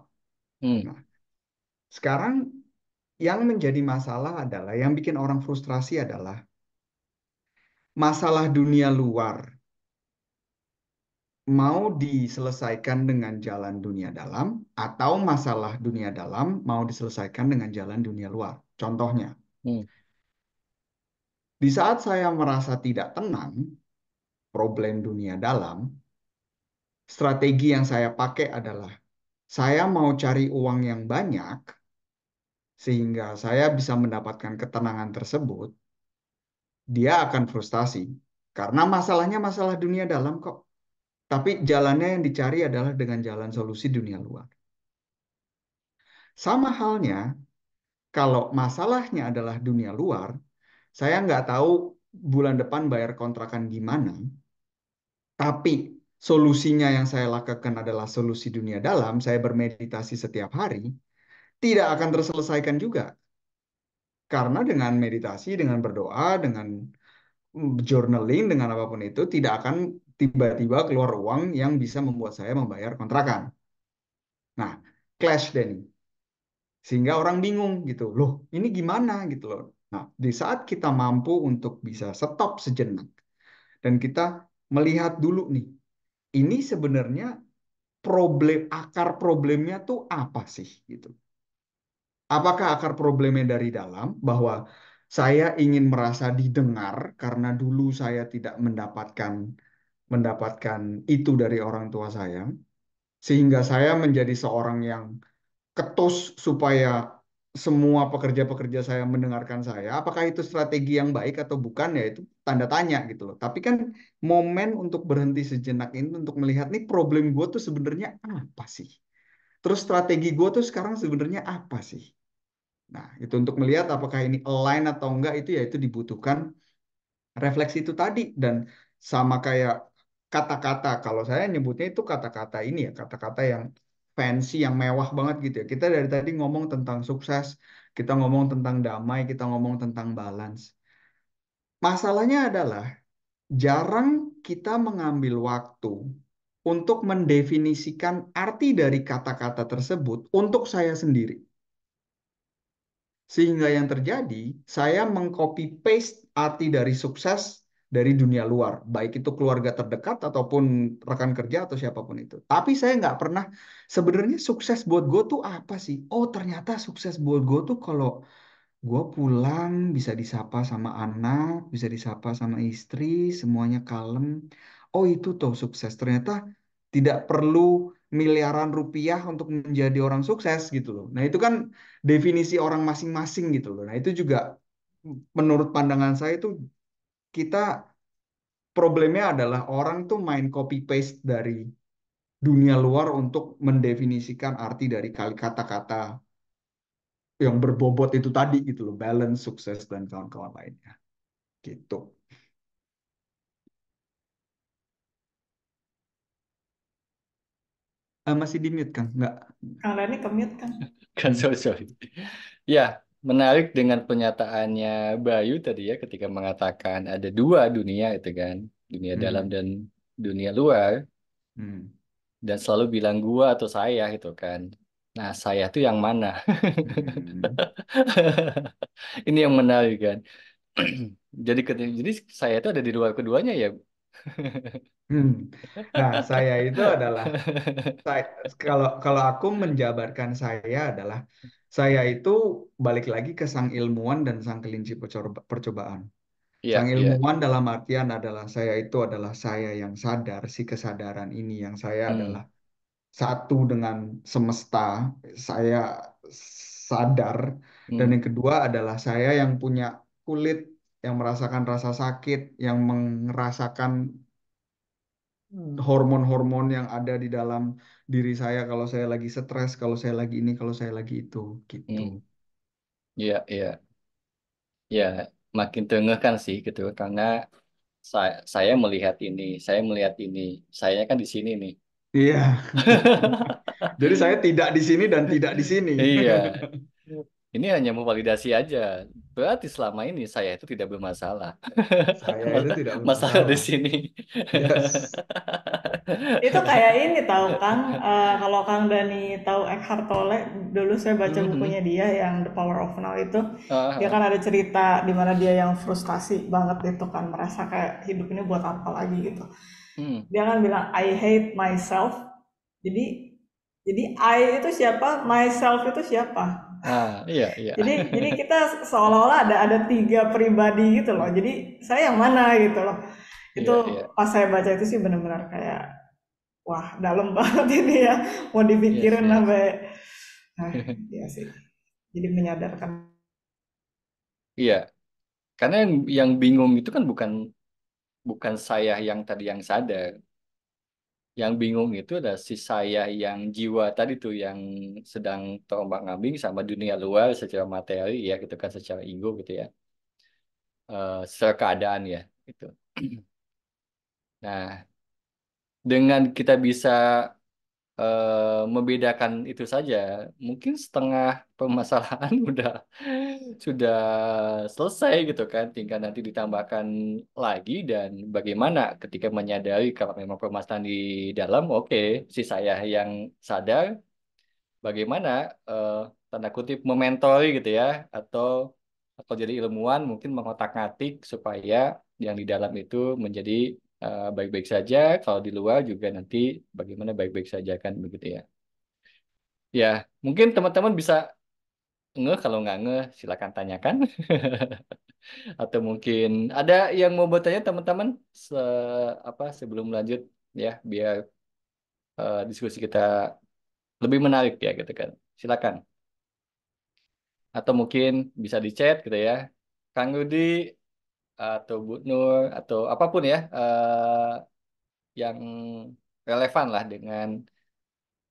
hmm, Nah, sekarang yang menjadi masalah adalah, yang bikin orang frustrasi adalah masalah dunia luar mau diselesaikan dengan jalan dunia dalam atau masalah dunia dalam mau diselesaikan dengan jalan dunia luar. Contohnya, Hmm. di saat saya merasa tidak tenang, problem dunia dalam, strategi yang saya pakai adalah saya mau cari uang yang banyak sehingga saya bisa mendapatkan ketenangan tersebut, dia akan frustasi. Karena masalahnya masalah dunia dalam kok. Tapi jalannya yang dicari adalah dengan jalan solusi dunia luar. Sama halnya, kalau masalahnya adalah dunia luar, saya nggak tahu bulan depan bayar kontrakan gimana, tapi solusinya yang saya lakukan adalah solusi dunia dalam, saya bermeditasi setiap hari, tidak akan terselesaikan juga. Karena dengan meditasi, dengan berdoa, dengan journaling, dengan apapun itu, tidak akan tiba-tiba keluar uang yang bisa membuat saya membayar kontrakan. Nah, clash deh nih. Sehingga orang bingung gitu, loh ini gimana gitu loh. Nah, di saat kita mampu untuk bisa stop sejenak, dan kita melihat dulu nih, ini sebenarnya akar problemnya tuh apa sih gitu. Apakah akar problemnya dari dalam, bahwa saya ingin merasa didengar karena dulu saya tidak mendapatkan itu dari orang tua saya, sehingga saya menjadi seorang yang ketus supaya semua pekerja-pekerja saya mendengarkan saya. Apakah itu strategi yang baik atau bukan, ya itu tanda tanya gitu loh. Tapi kan momen untuk berhenti sejenak ini untuk melihat nih problem gue tuh sebenarnya apa sih? Terus strategi gue tuh sekarang sebenarnya apa sih? Nah, itu untuk melihat apakah ini align atau enggak, itu ya itu dibutuhkan refleksi itu tadi. Dan sama kayak kata-kata, kalau saya nyebutnya itu kata-kata ini ya, kata-kata yang fancy, yang mewah banget gitu ya. Kita dari tadi ngomong tentang sukses, kita ngomong tentang damai, kita ngomong tentang balance. Masalahnya adalah jarang kita mengambil waktu untuk mendefinisikan arti dari kata-kata tersebut untuk saya sendiri. Sehingga yang terjadi, saya mengcopy paste arti dari sukses dari dunia luar, baik itu keluarga terdekat ataupun rekan kerja atau siapapun itu. Tapi saya nggak pernah, sebenarnya sukses buat gue tuh apa sih? Oh ternyata sukses buat gue tuh kalau gue pulang bisa disapa sama anak, bisa disapa sama istri, semuanya kalem. Oh itu tuh sukses. Ternyata tidak perlu miliaran rupiah untuk menjadi orang sukses gitu loh. Nah itu kan definisi orang masing-masing gitu loh. Nah itu juga menurut pandangan saya itu kita problemnya adalah orang tuh main copy paste dari dunia luar untuk mendefinisikan arti dari kata-kata yang berbobot itu tadi gitu loh, balance, sukses dan kawan-kawan lainnya gitu. Masih di mute kan? Nggak? Kang Rani ke-mute kan? Kan sorry. Ya, menarik dengan pernyataannya Bayu tadi ya ketika mengatakan ada dua dunia itu kan, dunia dalam Hmm. dan dunia luar, Hmm. dan selalu bilang gua atau saya gitu kan. Nah, saya tuh yang mana? Hmm. Ini yang menarik kan. Jadi saya itu ada di luar keduanya ya. Hmm. Nah, saya itu adalah saya, kalau kalau aku menjabarkan saya adalah saya itu balik lagi ke sang ilmuwan dan sang kelinci percobaan. Sang Iya, iya. ilmuwan dalam artian adalah saya itu adalah saya yang sadar, si kesadaran ini yang saya Hmm, adalah satu dengan semesta, saya sadar. Dan hmm, yang kedua adalah saya yang punya kulit, yang merasakan rasa sakit, yang merasakan hormon-hormon yang ada di dalam diri saya kalau saya lagi stres, kalau saya lagi ini, kalau saya lagi itu, gitu. hmm. Iya, iya. Ya, makin kan sih gitu karena saya melihat ini, saya kan di sini nih. Iya. Jadi saya tidak di sini dan tidak di sini. Iya, ini hanya memvalidasi aja. Berarti selama ini saya itu tidak bermasalah. Saya itu tidak Masalah di bermasalah. sini. Yes. Itu kayak ini tahu Kang, kalau Kang Dani tahu Eckhart Tolle, dulu saya baca Mhm. bukunya dia yang The Power of Now itu, dia Ah, kan ada cerita di mana dia yang frustasi banget itu kan, merasa kayak hidup ini buat apa lagi gitu. Hmm. Dia kan bilang I hate myself. Jadi I itu siapa, myself itu siapa. Iya, iya. Jadi kita seolah-olah ada tiga pribadi gitu loh. Jadi saya yang mana gitu loh. Itu Iya, iya. pas saya baca itu sih benar-benar kayak wah dalam banget ini ya. Mau Yes, dipikirin yes. sampai iya sih. Jadi menyadarkan. Iya, karena yang bingung itu kan bukan bukan saya yang tadi yang sadar. Yang bingung itu adalah si saya yang jiwa tadi tuh yang sedang terombang-ambing sama dunia luar secara materi ya gitu kan, secara ego gitu ya. Secara keadaan ya gitu. Nah, dengan kita bisa membedakan itu saja, mungkin setengah permasalahan sudah selesai gitu kan. Tinggal nanti ditambahkan lagi dan bagaimana ketika menyadari kalau memang permasalahan di dalam, oke, si saya yang sadar, bagaimana eh, tanda kutip mementori gitu ya, atau jadi ilmuwan mungkin mengotak-ngatik supaya yang di dalam itu menjadi baik-baik saja, kalau di luar juga nanti bagaimana baik-baik saja kan begitu ya. Ya, mungkin teman-teman bisa ngeh, kalau nggak ngeh silakan tanyakan. Atau mungkin ada yang mau bertanya teman-teman sebelum lanjut ya, biar diskusi kita lebih menarik ya gitu kan. Silakan. Atau mungkin bisa di chat gitu ya. Kang Rudi atau Bu Nur atau apapun ya yang relevan lah dengan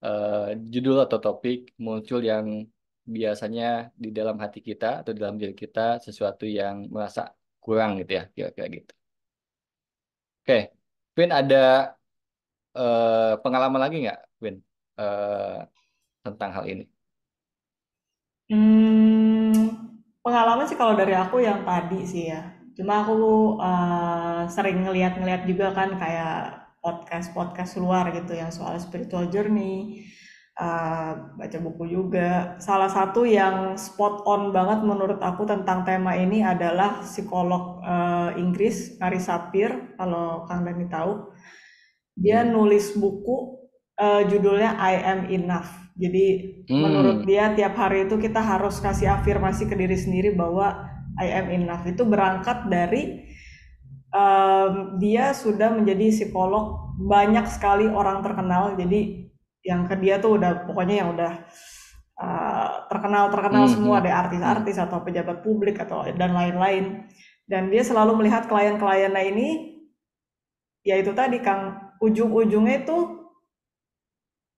eh, judul atau topik muncul yang biasanya di dalam hati kita atau di dalam diri kita sesuatu yang merasa kurang gitu ya, kira-kira gitu. Oke, Vin ada pengalaman lagi nggak, Vin, eh, tentang hal ini? Hmm, pengalaman sih kalau dari aku yang tadi sih ya. Cuma aku sering ngeliat-ngeliat juga kan kayak podcast-podcast luar gitu yang soal spiritual journey, baca buku juga. Salah satu yang spot on banget menurut aku tentang tema ini adalah psikolog Inggris, Mary Sapir, kalau Kang Dani tahu. Dia Hmm. nulis buku judulnya I Am Enough. Jadi menurut Hmm. dia tiap hari itu kita harus kasih afirmasi ke diri sendiri bahwa I am enough. Itu berangkat dari dia sudah menjadi psikolog banyak sekali orang terkenal. Jadi yang ke dia tuh udah pokoknya yang udah terkenal Hmm. semua deh, Hmm. artis-artis atau pejabat publik atau dan lain-lain. Dan dia selalu melihat klien-kliennya ini, ya itu tadi Kang, ujung-ujungnya itu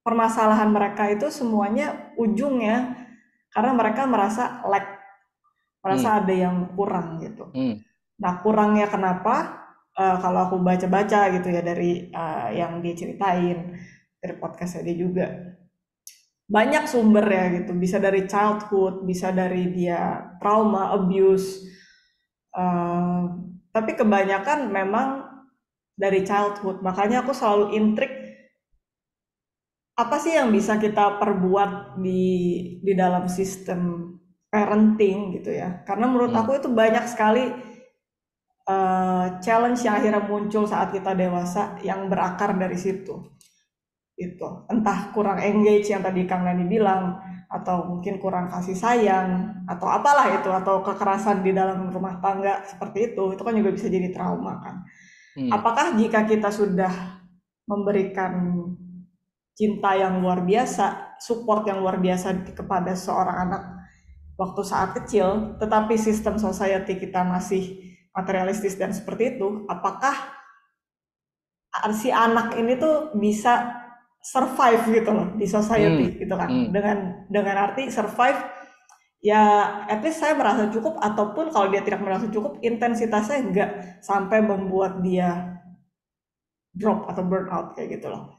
permasalahan mereka itu semuanya ujungnya karena mereka merasa lack, Hmm. merasa ada yang kurang gitu. Hmm. Nah, kurangnya kenapa? Kalau aku baca-baca gitu ya dari yang dia ceritain dari podcastnya dia juga banyak sumber ya gitu. Bisa dari childhood, bisa dari dia trauma, abuse. Eh, tapi kebanyakan memang dari childhood. Makanya aku selalu intrik apa sih yang bisa kita perbuat di dalam sistem parenting gitu ya. Karena menurut Hmm. aku itu banyak sekali challenge yang akhirnya muncul saat kita dewasa yang berakar dari situ. Itu entah kurang engage yang tadi Kang Nani bilang, atau mungkin kurang kasih sayang, atau apalah itu, atau kekerasan di dalam rumah tangga seperti itu kan juga bisa jadi trauma kan. Hmm. Apakah jika kita sudah memberikan cinta yang luar biasa, support yang luar biasa kepada seorang anak waktu saat kecil, tetapi sistem society kita masih materialistis dan seperti itu, apakah si anak ini tuh bisa survive gitu loh di Hmm. society gitu kan? Hmm. Dengan arti survive ya, at least saya merasa cukup, ataupun kalau dia tidak merasa cukup, intensitasnya enggak sampai membuat dia drop atau burn out kayak gitu loh.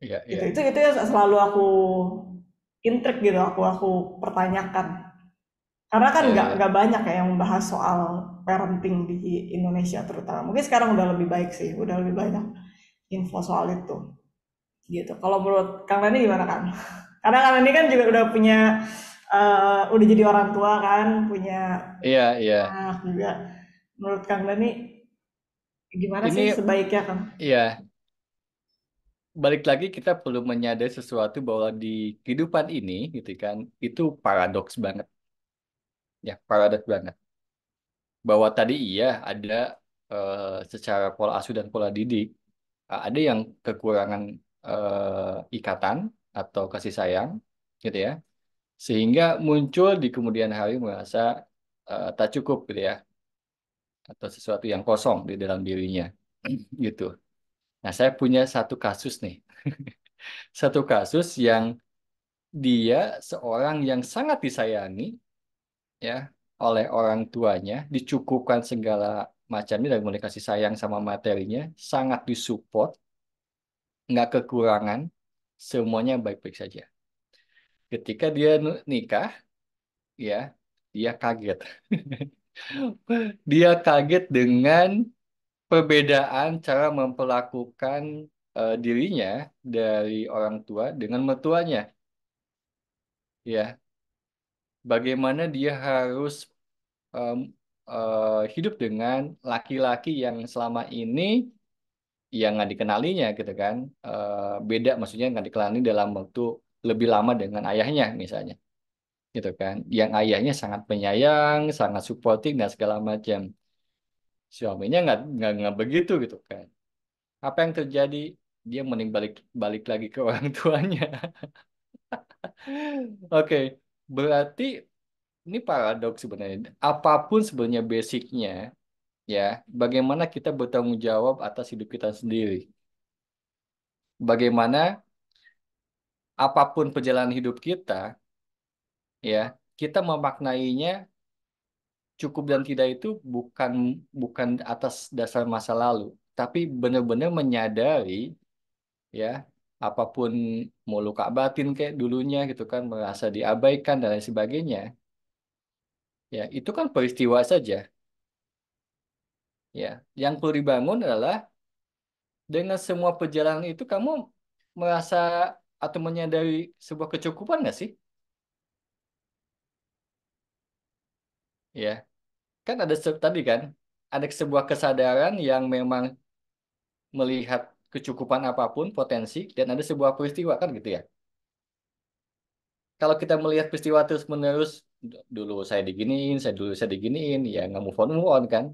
Iya, iya, Itu iya. yang selalu aku intrik gitu, aku pertanyakan. Karena kan Iya, iya. nggak banyak ya yang membahas soal parenting di Indonesia terutama. Mungkin sekarang udah lebih baik sih, udah lebih banyak info soal itu. Gitu. Kalau menurut Kang Rani gimana kan? Karena Kang Rani kan juga udah punya, udah jadi orang tua kan, punya Iya, iya. anak juga. Menurut Kang Rani Gimana sih Ini sebaiknya, Kang? ya, balik lagi kita perlu menyadari sesuatu bahwa di kehidupan ini, gitu kan, itu paradoks banget. Ya, paradoks banget. Bahwa tadi iya ada secara pola asuh dan pola didik, ada yang kekurangan ikatan atau kasih sayang, gitu ya, sehingga muncul di kemudian hari merasa tak cukup, gitu ya, atau sesuatu yang kosong di dalam dirinya, gitu. Nah, saya punya satu kasus nih, satu kasus yang dia seorang yang sangat disayangi, ya, oleh orang tuanya, dicukupkan segala macamnya dari mulai kasih sayang sama materinya, sangat disupport, nggak kekurangan, semuanya baik-baik saja. Ketika dia nikah, ya, dia kaget. Dia kaget dengan perbedaan cara memperlakukan dirinya dari orang tua dengan mertuanya. Ya, bagaimana dia harus em, hidup dengan laki-laki yang selama ini yang nggak dikenalinya gitu kan. Beda, maksudnya nggak dikenali dalam waktu lebih lama dengan ayahnya misalnya, gitu kan, yang ayahnya sangat penyayang, sangat supporting dan segala macam. Suaminya nggak begitu, gitu kan. Apa yang terjadi? Dia mending balik balik lagi ke orang tuanya. Oke, berarti ini paradoks sebenarnya. Apapun sebenarnya basicnya, ya, bagaimana kita bertanggung jawab atas hidup kita sendiri. Bagaimana apapun perjalanan hidup kita, ya, kita memaknainya cukup dan tidak itu bukan bukan atas dasar masa lalu, tapi benar-benar menyadari, ya, apapun mau luka batin kayak dulunya gitu kan, merasa diabaikan dan lain sebagainya, ya, itu kan peristiwa saja, ya. Yang perlu dibangun adalah dengan semua perjalanan itu kamu merasa atau menyadari sebuah kecukupan nggak sih? Ya, kan ada tadi kan, ada sebuah kesadaran yang memang melihat kecukupan apapun potensi dan ada sebuah peristiwa kan gitu ya. Kalau kita melihat peristiwa terus menerus, dulu saya diginiin, dulu saya diginiin, ya nggak move on kan.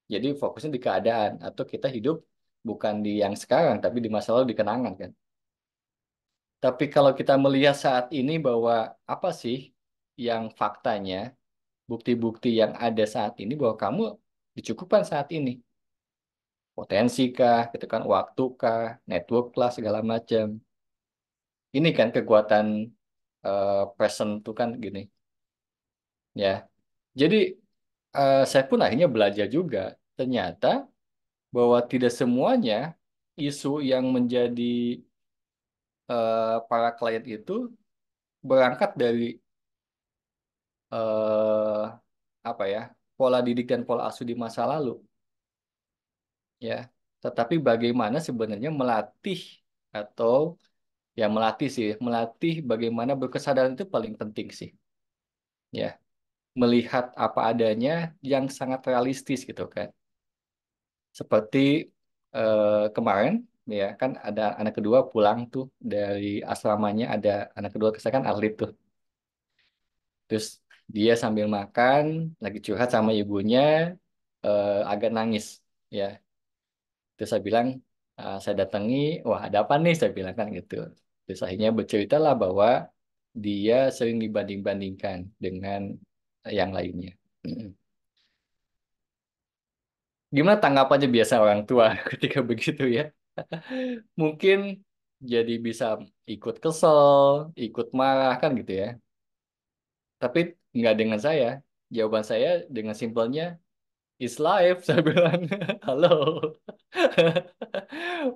Jadi fokusnya di keadaan atau kita hidup bukan di yang sekarang tapi di masa lalu, di kenangan kan. Tapi kalau kita melihat saat ini bahwa apa sih yang faktanya, bukti-bukti yang ada saat ini bahwa kamu dicukupkan saat ini. Potensi kah, gitu kan, waktu kah, network lah, segala macam. Ini kan kekuatan present tuh kan gini. Ya, jadi saya pun akhirnya belajar juga. Ternyata bahwa tidak semuanya isu yang menjadi para klien itu berangkat dari eh, apa ya, pola didik dan pola asuh di masa lalu, ya. Tetapi bagaimana sebenarnya melatih atau ya melatih sih, melatih bagaimana berkesadaran itu paling penting sih, ya. Melihat apa adanya yang sangat realistis gitu kan. Seperti kemarin, ya kan, ada anak kedua pulang tuh dari asramanya, ada anak kedua saya kan atlet tuh. Terus dia sambil makan, lagi curhat sama ibunya, agak nangis, ya. Terus saya bilang, saya datangi, wah ada apa nih? Saya bilang kan gitu. Terus akhirnya berceritalah bahwa dia sering dibanding-bandingkan dengan yang lainnya. Gimana tanggapannya biasa orang tua ketika begitu ya? Mungkin jadi bisa ikut kesel, ikut marah kan gitu ya. Tapi nggak dengan saya. Jawaban saya dengan simpelnya, is life, saya bilang. Halo.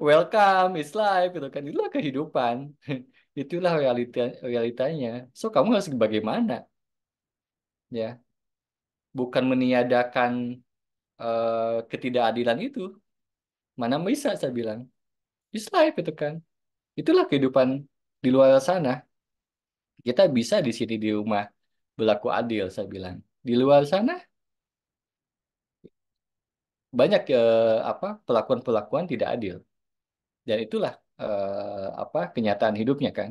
Welcome, is life, gitu kan. Itulah kehidupan. Itulah realitanya. So, kamu harus bagaimana? Ya, bukan meniadakan ketidakadilan itu. Mana bisa, saya bilang. Is life, itu kan. Itulah kehidupan di luar sana. Kita bisa di sini di rumah berlaku adil, saya bilang. Di luar sana, banyak perlakuan-perlakuan tidak adil. Dan itulah kenyataan hidupnya kan.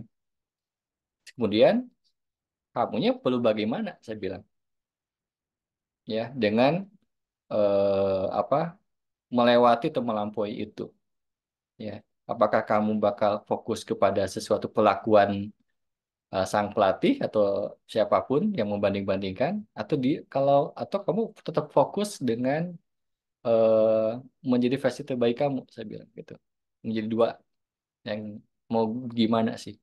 Kemudian kamunya perlu bagaimana saya bilang ya dengan eh, apa melewati atau melampaui itu ya. Apakah kamu bakal fokus kepada sesuatu perlakuan sang pelatih atau siapapun yang membanding-bandingkan atau kamu tetap fokus dengan menjadi versi terbaik kamu saya bilang gitu. Menjadi dua yang mau gimana sih.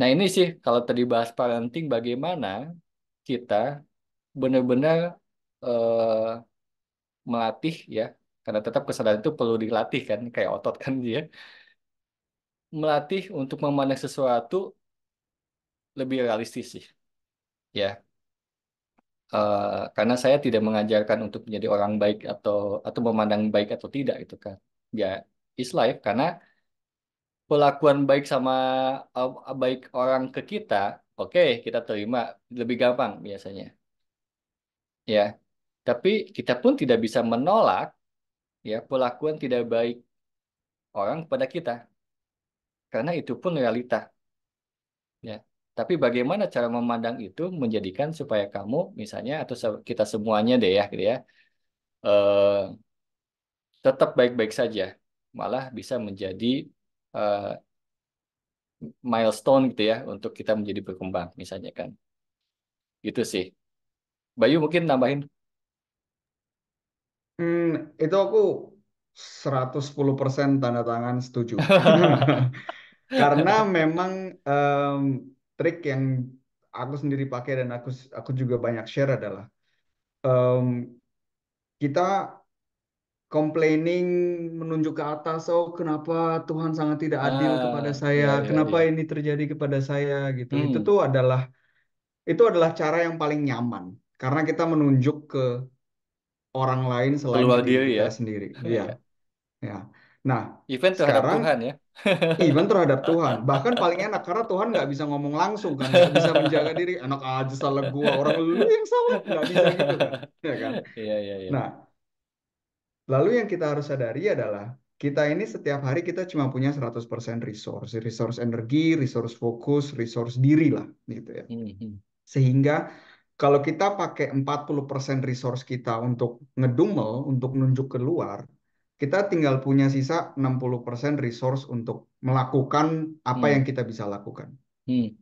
Nah ini sih kalau tadi bahas parenting bagaimana kita benar-benar eh, melatih ya karena tetap kesadaran itu perlu dilatih kan kayak otot kan dia melatih untuk memandang sesuatu lebih realistis sih ya. Karena saya tidak mengajarkan untuk menjadi orang baik atau memandang baik atau tidak itu kan ya is life karena perlakuan baik sama baik orang ke kita oke kita terima lebih gampang biasanya ya tapi kita pun tidak bisa menolak ya perlakuan tidak baik orang pada kita karena itu pun realita ya. Tapi bagaimana cara memandang itu menjadikan supaya kamu misalnya atau kita semuanya deh ya gitu ya eh, tetap baik-baik saja malah bisa menjadi eh, milestone gitu ya untuk kita menjadi berkembang misalnya kan gitu sih. Bayu mungkin nambahin. Hmm, itu aku 110% tanda tangan setuju. Karena memang em, trik yang aku sendiri pakai dan aku juga banyak share adalah em, kita complaining menunjuk ke atas, oh kenapa Tuhan sangat tidak adil kepada saya, Ya ya kenapa ya. ini terjadi kepada saya gitu. Hmm, Itu adalah cara yang paling nyaman karena kita menunjuk ke orang lain selain keluar ke diri diri kita ya. sendiri. Ya. Iya, ya. Nah, Event terhadap sekarang Tuhan ya. even terhadap Tuhan. Bahkan paling enak karena Tuhan nggak bisa ngomong langsung kan, nggak bisa menjaga diri. Enak aja salah gua, orang lu yang salah, nggak bisa gitu kan, ya kan. Iya iya iya. Nah, lalu yang kita harus sadari adalah kita ini setiap hari kita cuma punya 100% resource, resource energi, resource fokus, resource diri lah, gitu ya. Hmm, hmm, Sehingga kalau kita pakai 40% resource kita untuk ngedumel, untuk nunjuk keluar, kita tinggal punya sisa 60% resource untuk melakukan apa hmm, yang kita bisa lakukan. hmm,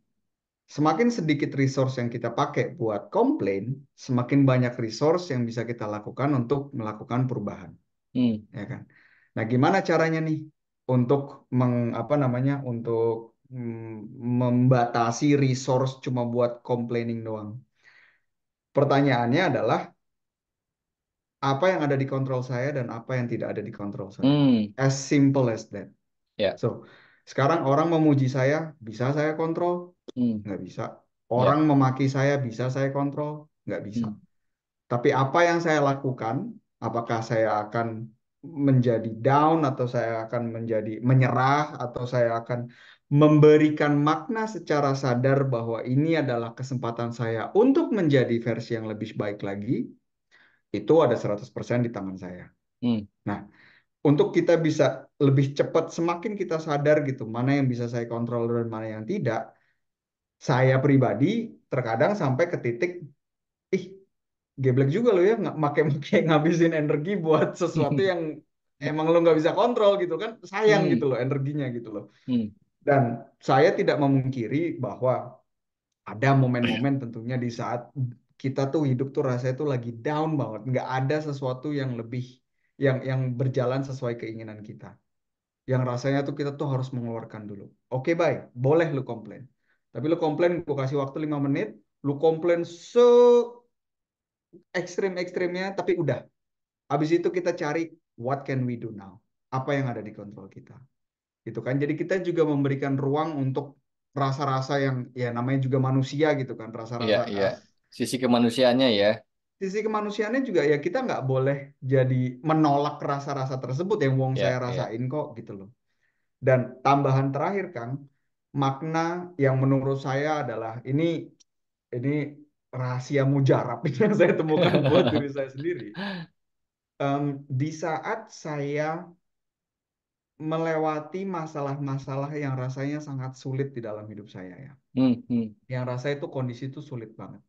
Semakin sedikit resource yang kita pakai buat komplain, semakin banyak resource yang bisa kita lakukan untuk melakukan perubahan, hmm, ya kan? Nah, gimana caranya nih untuk apa namanya untuk membatasi resource cuma buat complaining doang? Pertanyaannya adalah apa yang ada di kontrol saya dan apa yang tidak ada di kontrol saya. hmm. As simple as that. Ya. So, sekarang orang memuji saya, bisa saya kontrol? Hmm, Nggak bisa. ya. Orang memaki saya, bisa saya kontrol? Nggak bisa. Hmm, Tapi apa yang saya lakukan, apakah saya akan menjadi down atau saya akan menjadi menyerah atau saya akan memberikan makna secara sadar bahwa ini adalah kesempatan saya untuk menjadi versi yang lebih baik lagi, itu ada 100% di tangan saya. hmm, Nah, untuk kita bisa lebih cepat, semakin kita sadar gitu, mana yang bisa saya kontrol dan mana yang tidak, saya pribadi terkadang sampai ke titik, ih, geblek juga lo ya, nggak make-make ngabisin energi buat sesuatu yang emang lo nggak bisa kontrol gitu kan, sayang gitu hmm, loh energinya gitu loh. hmm, Dan saya tidak memungkiri bahwa ada momen-momen tentunya di saat kita tuh hidup tuh rasanya tuh lagi down banget, nggak ada sesuatu yang lebih yang berjalan sesuai keinginan kita. Yang rasanya tuh kita tuh harus mengeluarkan dulu. Oke, baik, boleh lu komplain. Tapi lu komplain, gue kasih waktu 5 menit, lu komplain se ekstrim-ekstrimnya, tapi udah. Habis itu kita cari what can we do now? Apa yang ada di kontrol kita? Gitu kan. Jadi kita juga memberikan ruang untuk rasa-rasa yang ya namanya juga manusia gitu kan, iya rasa-rasa iya. Sisi kemanusiaannya ya. sisi kemanusiaannya juga ya kita nggak boleh jadi menolak rasa-rasa tersebut yang wong saya Ya ya. rasain kok gitu loh. Dan tambahan terakhir Kang, makna yang menurut saya adalah ini rahasia mujarab yang saya temukan buat diri saya sendiri. Di saat saya melewati masalah-masalah yang rasanya sangat sulit di dalam hidup saya ya. Hmm, hmm, Yang rasa itu kondisi itu sulit banget.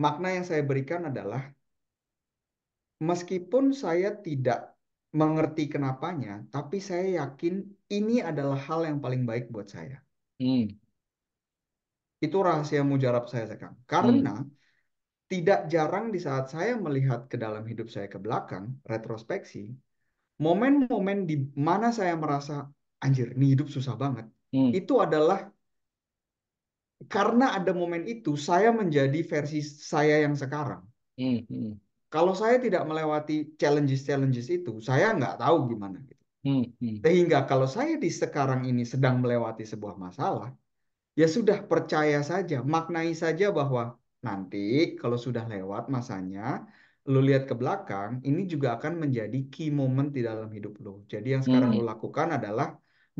Makna yang saya berikan adalah meskipun saya tidak mengerti kenapanya, tapi saya yakin ini adalah hal yang paling baik buat saya. hmm, Itu rahasia mujarab saya sekarang. hmm, Karena tidak jarang di saat saya melihat ke dalam hidup saya ke belakang, retrospeksi, momen-momen di mana saya merasa, anjir, ini hidup susah banget. hmm, Itu adalah karena ada momen itu, saya menjadi versi saya yang sekarang. hmm, hmm, Kalau saya tidak melewati challenges-challenges itu, saya nggak tahu gimana gitu. hmm, hmm, Sehingga kalau saya di sekarang ini sedang melewati sebuah masalah, ya sudah percaya saja, maknai saja bahwa nanti kalau sudah lewat masanya, lu lihat ke belakang, ini juga akan menjadi key moment di dalam hidup lu. Jadi yang sekarang lu hmm, lakukan adalah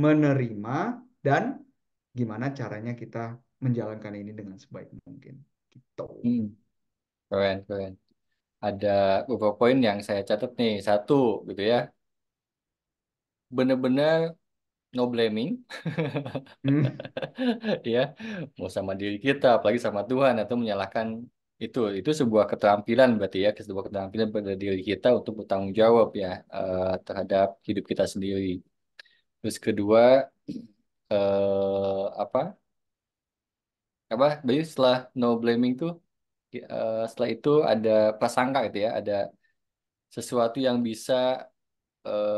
menerima dan gimana caranya kita menjalankan ini dengan sebaik mungkin. Gitu. hmm. Keren, keren. Ada beberapa poin yang saya catat nih. Satu, gitu ya. Bener-bener no blaming. Hmm. Ya, mau sama diri kita, apalagi sama Tuhan, atau menyalahkan itu sebuah keterampilan berarti ya, sebuah keterampilan pada diri kita untuk bertanggung jawab ya terhadap hidup kita sendiri. Terus kedua, apa Bayu setelah no blaming tuh setelah itu ada prasangka gitu ya, ada sesuatu yang bisa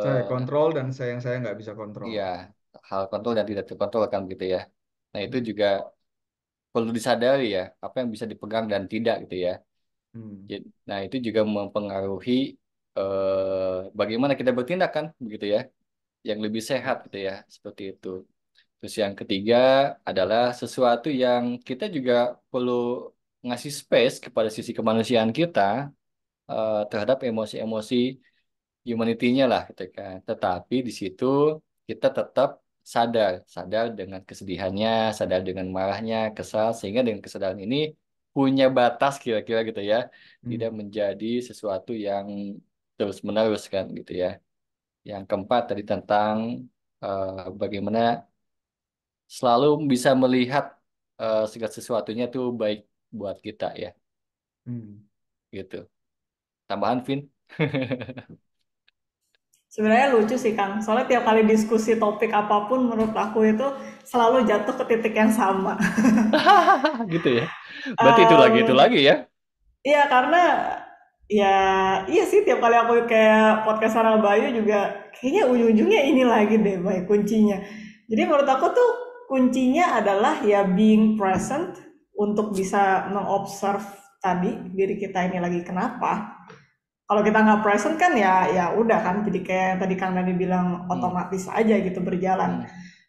Saya eh kontrol dan saya nggak bisa kontrol. ya hal kontrol dan tidak terkontrol kan gitu ya. Nah itu Hmm. juga perlu disadari ya, apa yang bisa dipegang dan tidak gitu ya. Hmm. Nah itu juga mempengaruhi bagaimana kita bertindak kan begitu ya, yang lebih sehat Yes. gitu ya, seperti itu. Terus yang ketiga adalah sesuatu yang kita juga perlu ngasih space kepada sisi kemanusiaan kita terhadap emosi-emosi humanity-nya lah gitu kan. Tetapi di situ kita tetap sadar dengan kesedihannya, sadar dengan marahnya, kesal, sehingga dengan kesadaran ini punya batas kira-kira gitu ya, tidak Hmm. menjadi sesuatu yang terus-menerus kan gitu ya. Yang keempat tadi tentang bagaimana selalu bisa melihat segala sesuatunya tuh baik buat kita ya, Hmm. gitu. Tambahan, Vin? Sebenarnya lucu sih Kang, soalnya tiap kali diskusi topik apapun menurut aku itu selalu jatuh ke titik yang sama. Gitu ya. Berarti itu Em, lagi ya. Iya karena ya iya sih tiap kali aku kayak podcast sama Bayu juga kayaknya ujung-ujungnya ini lagi deh Bay kuncinya. Jadi menurut aku tuh kuncinya adalah ya being present untuk bisa mengobserve tadi diri kita ini lagi kenapa. Kalau kita nggak present kan ya udah kan jadi kayak tadi Kang Nadi bilang Hmm, otomatis aja gitu berjalan.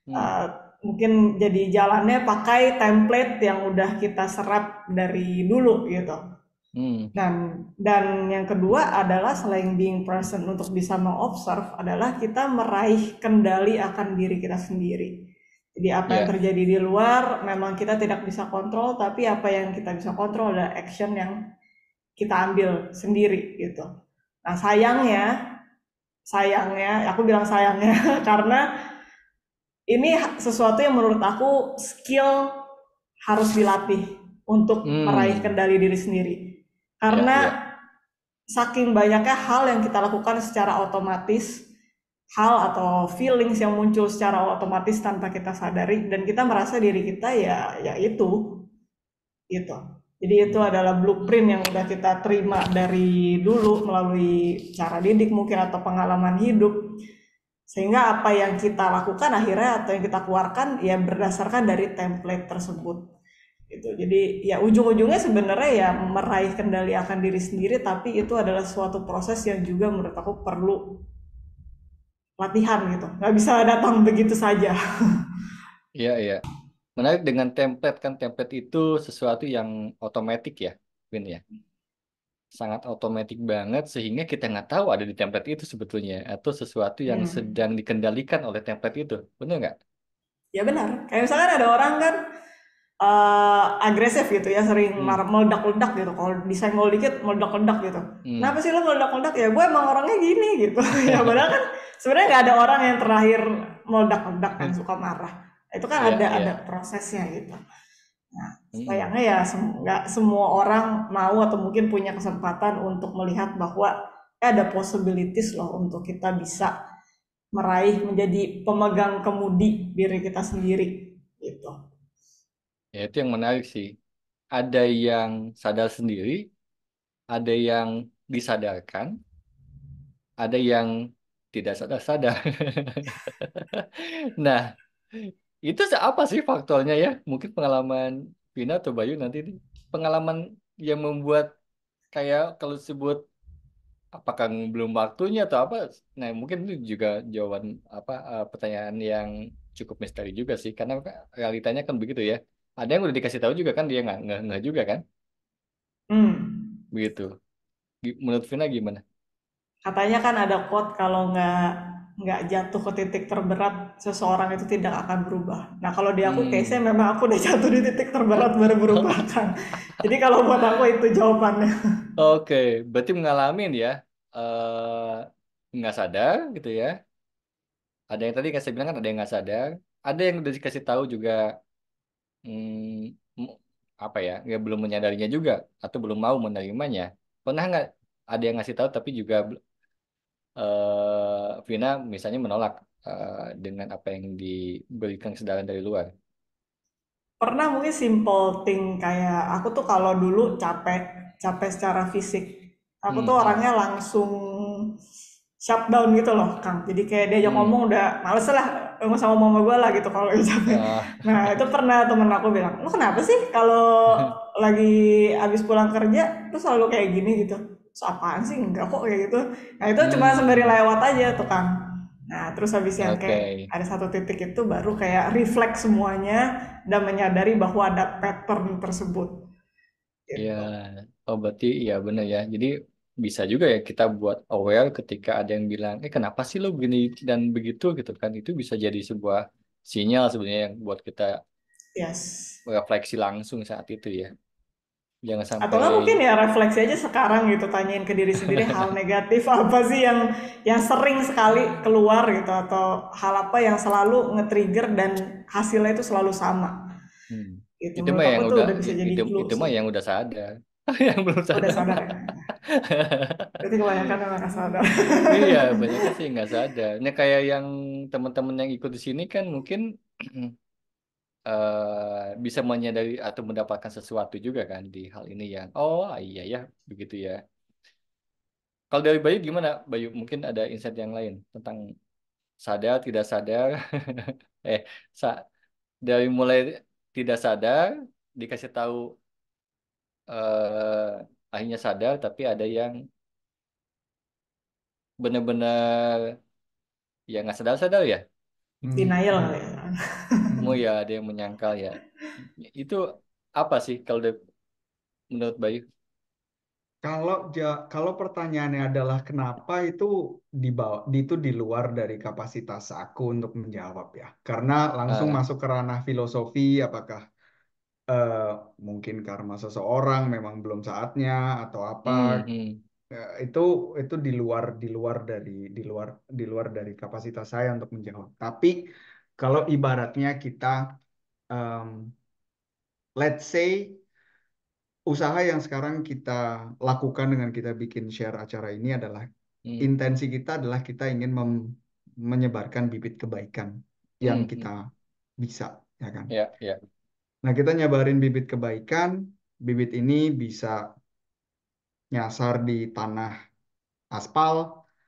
hmm, hmm, Eh, Mungkin jadi jalannya pakai template yang udah kita serap dari dulu gitu. hmm, Dan yang kedua adalah selain being present untuk bisa mengobserve adalah kita meraih kendali akan diri kita sendiri. Jadi apa yang ya, terjadi di luar memang kita tidak bisa kontrol, tapi apa yang kita bisa kontrol adalah action yang kita ambil sendiri gitu. Nah sayangnya, aku bilang sayangnya karena ini sesuatu yang menurut aku skill harus dilatih untuk meraih hmm, kendali diri sendiri. ya, ya, Karena saking banyaknya hal yang kita lakukan secara otomatis, hal atau feelings yang muncul secara otomatis tanpa kita sadari dan kita merasa diri kita ya itu gitu. Jadi itu Hmm. adalah blueprint yang udah kita terima dari dulu melalui cara didik mungkin atau pengalaman hidup. Sehingga apa yang kita lakukan akhirnya atau yang kita keluarkan ya berdasarkan dari template tersebut gitu. Jadi ya ujung-ujungnya sebenarnya ya meraih kendali akan diri sendiri, tapi itu adalah suatu proses yang juga menurut aku perlu latihan gitu, nggak bisa datang begitu saja. ya, ya. Menarik dengan template kan, template itu sesuatu yang otomatis ya, Vin ya. Sangat otomatis banget sehingga kita nggak tahu ada di template itu sebetulnya atau sesuatu yang Hmm. sedang dikendalikan oleh template itu. Benar nggak? Ya benar, kayak misalkan ada orang kan agresif gitu ya, sering Hmm. meledak-ledak gitu. Kalau disenggol dikit meledak-ledak gitu. Kenapa Hmm. sih lo meledak-ledak? Ya gue emang orangnya gini gitu. Ya padahal kan sebenarnya nggak ada orang yang terlahir meledak-ledak kan suka marah. Itu kan Iya, ada iya. prosesnya gitu. Nah, Mm-mm. sayangnya ya nggak semua orang mau atau mungkin punya kesempatan untuk melihat bahwa ada possibilities loh untuk kita bisa meraih menjadi pemegang kemudi diri kita sendiri gitu. Ya, itu yang menarik sih. Ada yang sadar sendiri, ada yang disadarkan, ada yang tidak sadar-sadar. Nah, itu apa sih faktornya ya? Mungkin pengalaman Vina atau Bayu nanti nih. Pengalaman yang membuat kayak kalau disebut apakah belum waktunya atau apa? Nah, mungkin itu juga jawaban pertanyaan yang cukup misteri juga sih. Karena realitanya kan begitu ya. Ada yang udah dikasih tahu juga kan dia nggak juga kan? Hmm. Begitu. Menurut Vina gimana? Katanya kan ada quote kalau nggak jatuh ke titik terberat seseorang itu tidak akan berubah. Nah kalau di aku case-nya Hmm. memang aku udah jatuh di titik terberat baru berubah kan. Jadi kalau buat aku itu jawabannya. Oke, berarti ngalamin ya, nggak sadar gitu ya. Ada yang tadi saya bilang kan ada yang nggak sadar, ada yang udah dikasih tahu juga, hmm, apa ya, ya belum menyadarinya juga atau belum mau menerimanya. Pernah nggak ada yang ngasih tahu tapi juga Vina misalnya menolak dengan apa yang diberikan kesadaran dari luar? Pernah mungkin simple thing kayak aku tuh kalau dulu capek capek secara fisik, aku Hmm, tuh hmm, orangnya langsung shutdown gitu loh Kang. Jadi kayak diajak hmm. ngomong udah males lah, nggak sama mama gue lah gitu kalau lagi capek. Ah, Nah itu pernah temen aku bilang, lu kenapa sih kalau lagi abis pulang kerja tuh selalu kayak gini gitu? Terus apaan sih enggak kok kayak gitu. Nah itu cuma sembari hmm, lewat aja tuh Kang. Nah terus habis yang kayak oke. ada satu titik itu baru kayak refleks semuanya dan menyadari bahwa ada pattern tersebut Ya, gitu. oh berarti iya bener ya. Jadi bisa juga ya kita buat aware ketika ada yang bilang, kenapa sih lo begini dan begitu gitu kan? Itu bisa jadi sebuah sinyal sebenarnya yang buat kita Yes. refleksi langsung saat itu ya. Jangan Atau sampai, nggak mungkin ya refleksi aja sekarang gitu, tanyain ke diri sendiri hal negatif apa sih yang sering sekali keluar gitu, atau hal apa yang selalu nge-trigger dan hasilnya itu selalu sama hmm, gitu. itu Menurut mah aku yang tuh udah, udah bisa jadi clue itu mah sih. yang udah sadar, yang belum Udah sadar. sadar ya, berarti kebanyakan memang nggak sadar. Iya, banyak sih nggak sadar. Nah, kayak yang teman-teman yang ikut di sini kan mungkin bisa menyadari atau mendapatkan sesuatu juga kan di hal ini yang oh iya ya begitu ya. Kalau dari Bayu gimana Bayu? Mungkin ada insight yang lain tentang sadar tidak sadar. eh sa dari mulai tidak sadar dikasih tahu akhirnya sadar tapi ada yang benar-benar ya nggak sadar-sadar ya. Denial kali ya. Oh ya ada yang menyangkal ya. Itu apa sih kalau menurut Bayu? Kalau pertanyaannya adalah kenapa itu di luar dari kapasitas aku untuk menjawab ya. Karena langsung Ah, masuk ke ranah filosofi, apakah eh, mungkin karma seseorang memang belum saatnya atau apa. hmm. Itu di luar dari kapasitas saya untuk menjawab. Tapi kalau ibaratnya kita em, let's say usaha yang sekarang kita lakukan dengan kita bikin share acara ini adalah Hmm, intensi kita adalah kita ingin menyebarkan bibit kebaikan yang hmm, kita hmm. bisa, ya kan? Ya, ya. Nah, kita nyebarin bibit kebaikan, bibit ini bisa nyasar di tanah aspal,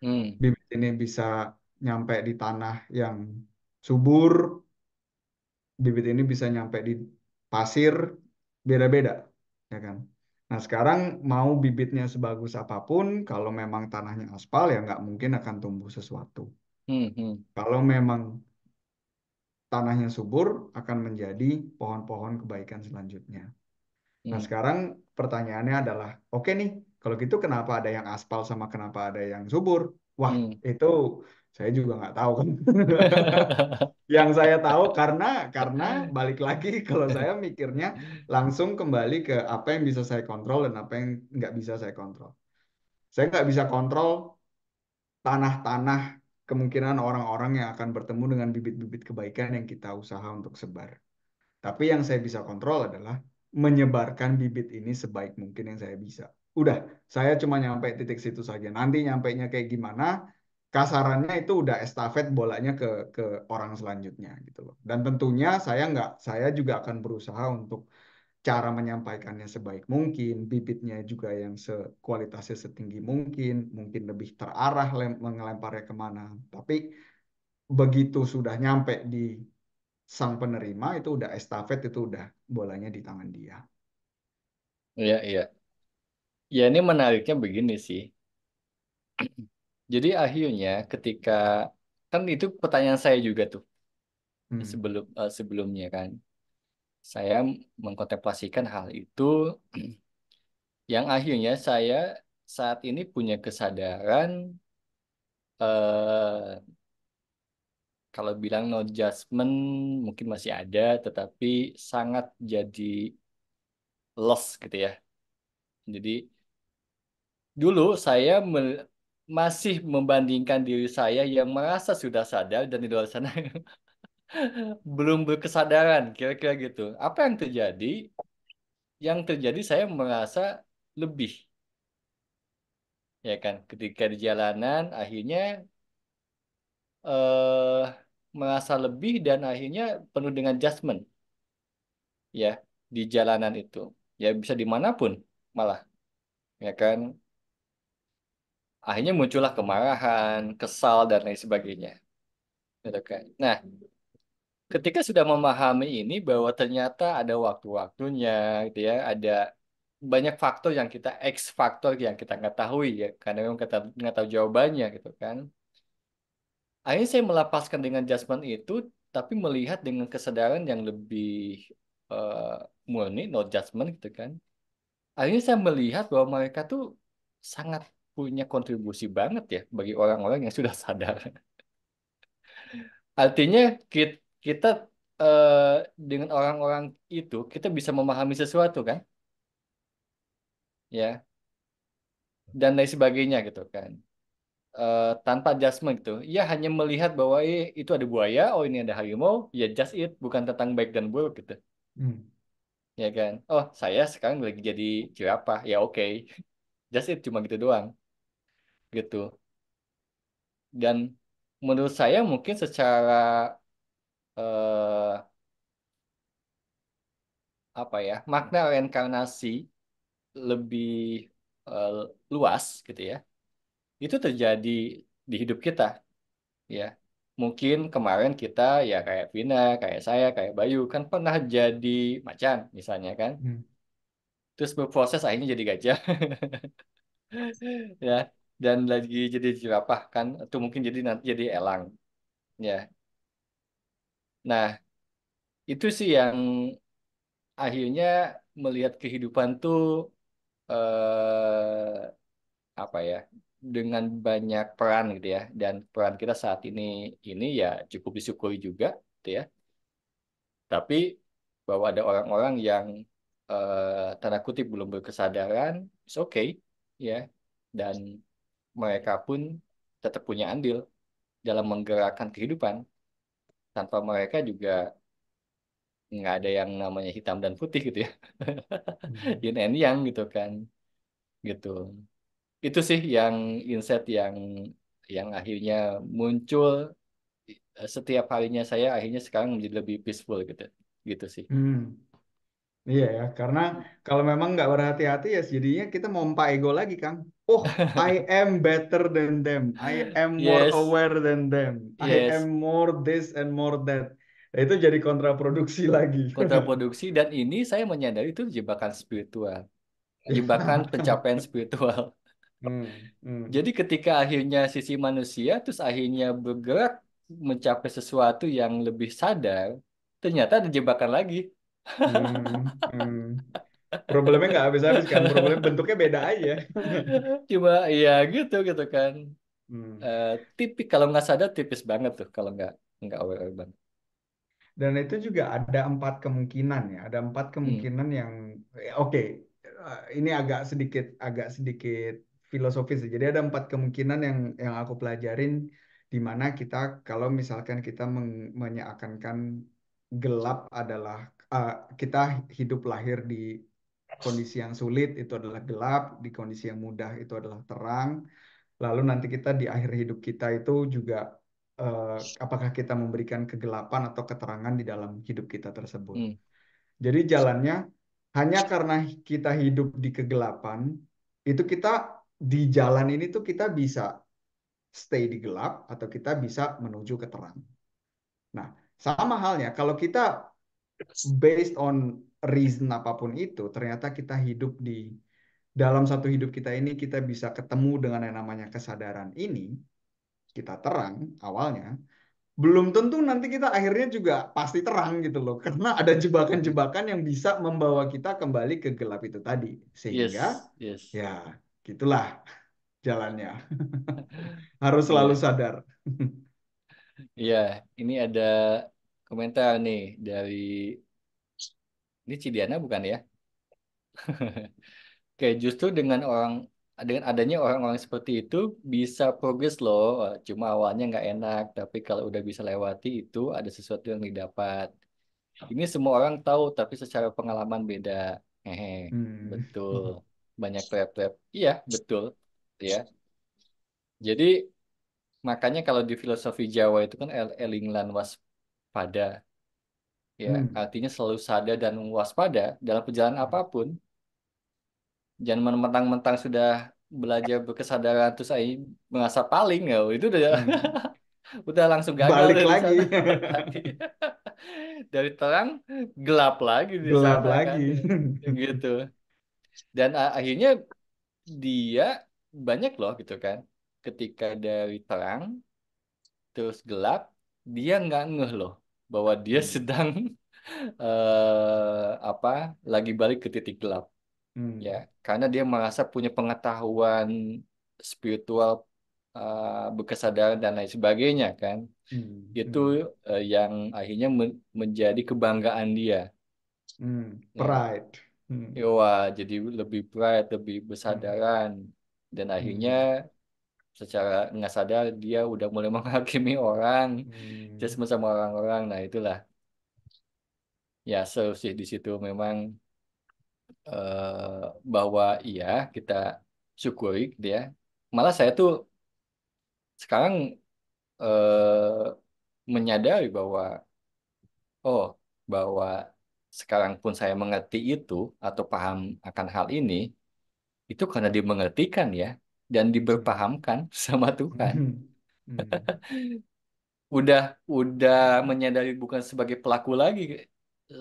Hmm, bibit ini bisa nyampe di tanah yang subur, bibit ini bisa nyampe di pasir, beda-beda, ya kan? Nah, sekarang mau bibitnya sebagus apapun, kalau memang tanahnya aspal ya nggak mungkin akan tumbuh sesuatu. hmm, hmm, Kalau memang tanahnya subur, akan menjadi pohon-pohon kebaikan selanjutnya. Nah, hmm. sekarang pertanyaannya adalah, oke nih, kalau gitu kenapa ada yang aspal sama kenapa ada yang subur? Wah, Hmm. itu saya juga nggak tahu kan. Yang saya tahu karena balik lagi kalau saya mikirnya langsung kembali ke apa yang bisa saya kontrol dan apa yang nggak bisa saya kontrol. Saya nggak bisa kontrol tanah-tanah kemungkinan orang-orang yang akan bertemu dengan bibit-bibit kebaikan yang kita usaha untuk sebar. Tapi yang saya bisa kontrol adalah menyebarkan bibit ini sebaik mungkin yang saya bisa. Udah, saya cuma nyampe titik situ saja. Nanti nyampainya kayak gimana, kasarannya itu udah estafet bolanya ke orang selanjutnya gitu loh. Dan tentunya saya juga akan berusaha untuk cara menyampaikannya sebaik mungkin, bibitnya juga yang kualitasnya setinggi mungkin lebih terarah mengelemparnya kemana. Tapi begitu sudah nyampe di sang penerima itu udah estafet itu udah bolanya di tangan dia. Iya, iya. Ya ini menariknya begini sih. Jadi akhirnya ketika kan itu pertanyaan saya juga tuh Hmm. sebelumnya kan. Saya mengkontemplasikan hal itu yang akhirnya saya saat ini punya kesadaran eh, kalau bilang no judgment mungkin masih ada, tetapi sangat jadi loss gitu ya. Jadi dulu saya masih membandingkan diri saya yang merasa sudah sadar dan di luar sana belum berkesadaran, kira-kira gitu. Apa yang terjadi? Yang terjadi saya merasa lebih, ya kan? Ketika di jalanan, akhirnya eh merasa lebih dan akhirnya penuh dengan judgment, ya, di jalanan itu. Ya bisa dimanapun, malah, ya kan? Akhirnya muncullah kemarahan, kesal dan lain sebagainya, gitu kan? Nah, ketika sudah memahami ini bahwa ternyata ada waktu-waktunya gitu ya, ada banyak faktor yang kita X faktor yang kita nggak tahu ya, karena memang kita nggak tahu jawabannya gitu kan. Akhirnya saya melepaskan dengan judgement itu, tapi melihat dengan kesadaran yang lebih eh, murni, no judgment gitu kan. Akhirnya saya melihat bahwa mereka tuh sangat punya kontribusi banget ya bagi orang-orang yang sudah sadar. Artinya kita dengan orang-orang itu kita bisa memahami sesuatu kan, ya, dan lain sebagainya gitu kan. Tanpa adjustment gitu. Ya hanya melihat bahwa itu ada buaya, oh ini ada harimau, ya just it, bukan tentang baik dan buruk gitu. Hmm. Ya kan. Oh, saya sekarang lagi jadi jerapah. Ya oke. Just it cuma gitu doang gitu. Dan menurut saya mungkin secara eh, apa ya, makna reinkarnasi lebih eh, luas gitu ya. Itu terjadi di hidup kita ya. Mungkin kemarin kita ya kayak Vina, kayak saya, kayak Bayu kan pernah jadi macan misalnya kan. Hmm. Terus berproses akhirnya jadi gajah ya. Dan lagi jadi jerapah kan atau mungkin jadi nanti jadi elang ya. Nah, itu sih yang akhirnya melihat kehidupan tuh eh apa ya dengan banyak peran gitu ya dan peran kita saat ini ya cukup disyukuri juga gitu ya. Tapi bahwa ada orang-orang yang tanda kutip belum berkesadaran, it's okay, ya. Dan mereka pun tetap punya andil dalam menggerakkan kehidupan. Tanpa mereka juga nggak ada yang namanya hitam dan putih gitu ya. Hmm. Yin and yang gitu kan, gitu. Itu sih yang insight yang akhirnya muncul setiap harinya saya akhirnya sekarang menjadi lebih peaceful gitu, gitu sih. Hmm. Iya ya, karena kalau memang nggak berhati-hati ya jadinya kita mompa ego lagi, Kang. Oh, I am better than them. I am more Yes, aware than them. I am yes. more this and more that. Nah, itu jadi kontraproduksi lagi. Kontraproduksi dan ini saya menyadari itu jebakan spiritual, jebakan pencapaian spiritual. Hmm, hmm, Jadi ketika akhirnya sisi manusia terus akhirnya bergerak mencapai sesuatu yang lebih sadar, ternyata ada jebakan lagi. hmm, hmm. Problemnya nggak habis-habis kan, problem bentuknya beda aja. Cuma ya gitu gitu kan. Hmm. tipis kalau nggak sadar tipis banget tuh kalau nggak aware banget. Dan itu juga ada 4 kemungkinan ya. Ada 4 kemungkinan yang oke. Ini agak sedikit filosofis. Jadi ada 4 kemungkinan yang aku pelajarin di mana kita kalau misalkan kita menyeakan gelap adalah kita hidup lahir di kondisi yang sulit itu adalah gelap, di kondisi yang mudah itu adalah terang. Lalu nanti kita di akhir hidup kita itu juga apakah kita memberikan kegelapan atau keterangan di dalam hidup kita tersebut. Hmm. Jadi jalannya hanya karena kita hidup di kegelapan, itu kita di jalan ini tuh kita bisa stay di gelap atau kita bisa menuju ke terang. Nah, sama halnya kalau kita based on reason apapun itu, ternyata kita hidup di dalam satu hidup kita ini kita bisa ketemu dengan yang namanya kesadaran ini, kita terang awalnya, belum tentu nanti kita akhirnya juga pasti terang gitu loh. Karena ada jebakan-jebakan yang bisa membawa kita kembali ke gelap itu tadi. Sehingga Yes, yes. ya gitulah jalannya. Harus selalu Iya, sadar. iya. Ini ada komentar nih dari ini Cidiana bukan ya? Kayak justru dengan adanya orang-orang seperti itu bisa progres loh. Cuma awalnya nggak enak, tapi kalau udah bisa lewati itu ada sesuatu yang didapat. Ini semua orang tahu, tapi secara pengalaman beda. Hehe, Hmm. betul. Banyak trap-trap. Iya, betul. Ya. Jadi makanya kalau di filosofi Jawa itu kan eling lan waspada. Ya, Hmm. artinya selalu sadar dan waspada dalam perjalanan apapun. Jangan mentang-mentang sudah belajar berkesadaran terus saya merasa paling ya itu udah Hmm. udah langsung gagal Balik deh di sana lagi. balik lagi dari terang gelap lagi di Gelap sana kan lagi. gitu dan akhirnya dia banyak loh gitu kan ketika dari terang terus gelap dia nggak ngeh loh bahwa dia Hmm. sedang apa lagi balik ke titik gelap ya Hmm. karena dia merasa punya pengetahuan spiritual berkesadaran dan lain sebagainya kan Hmm. itu Hmm. yang akhirnya menjadi kebanggaan dia ya Pride. Hmm. wah jadi lebih pride lebih Hmm. bersadaran dan akhirnya Hmm. secara nggak sadar dia udah mulai menghakimi orang Hmm. just sama orang-orang nah itulah ya seru sih di situ memang bahwa iya kita syukuri dia malah saya tuh sekarang menyadari oh bahwa sekarang pun saya mengerti itu atau paham akan hal ini itu karena dimengertikan ya dan Hmm. diberpahamkan sama Tuhan. Hmm. Udah udah menyadari bukan sebagai pelaku lagi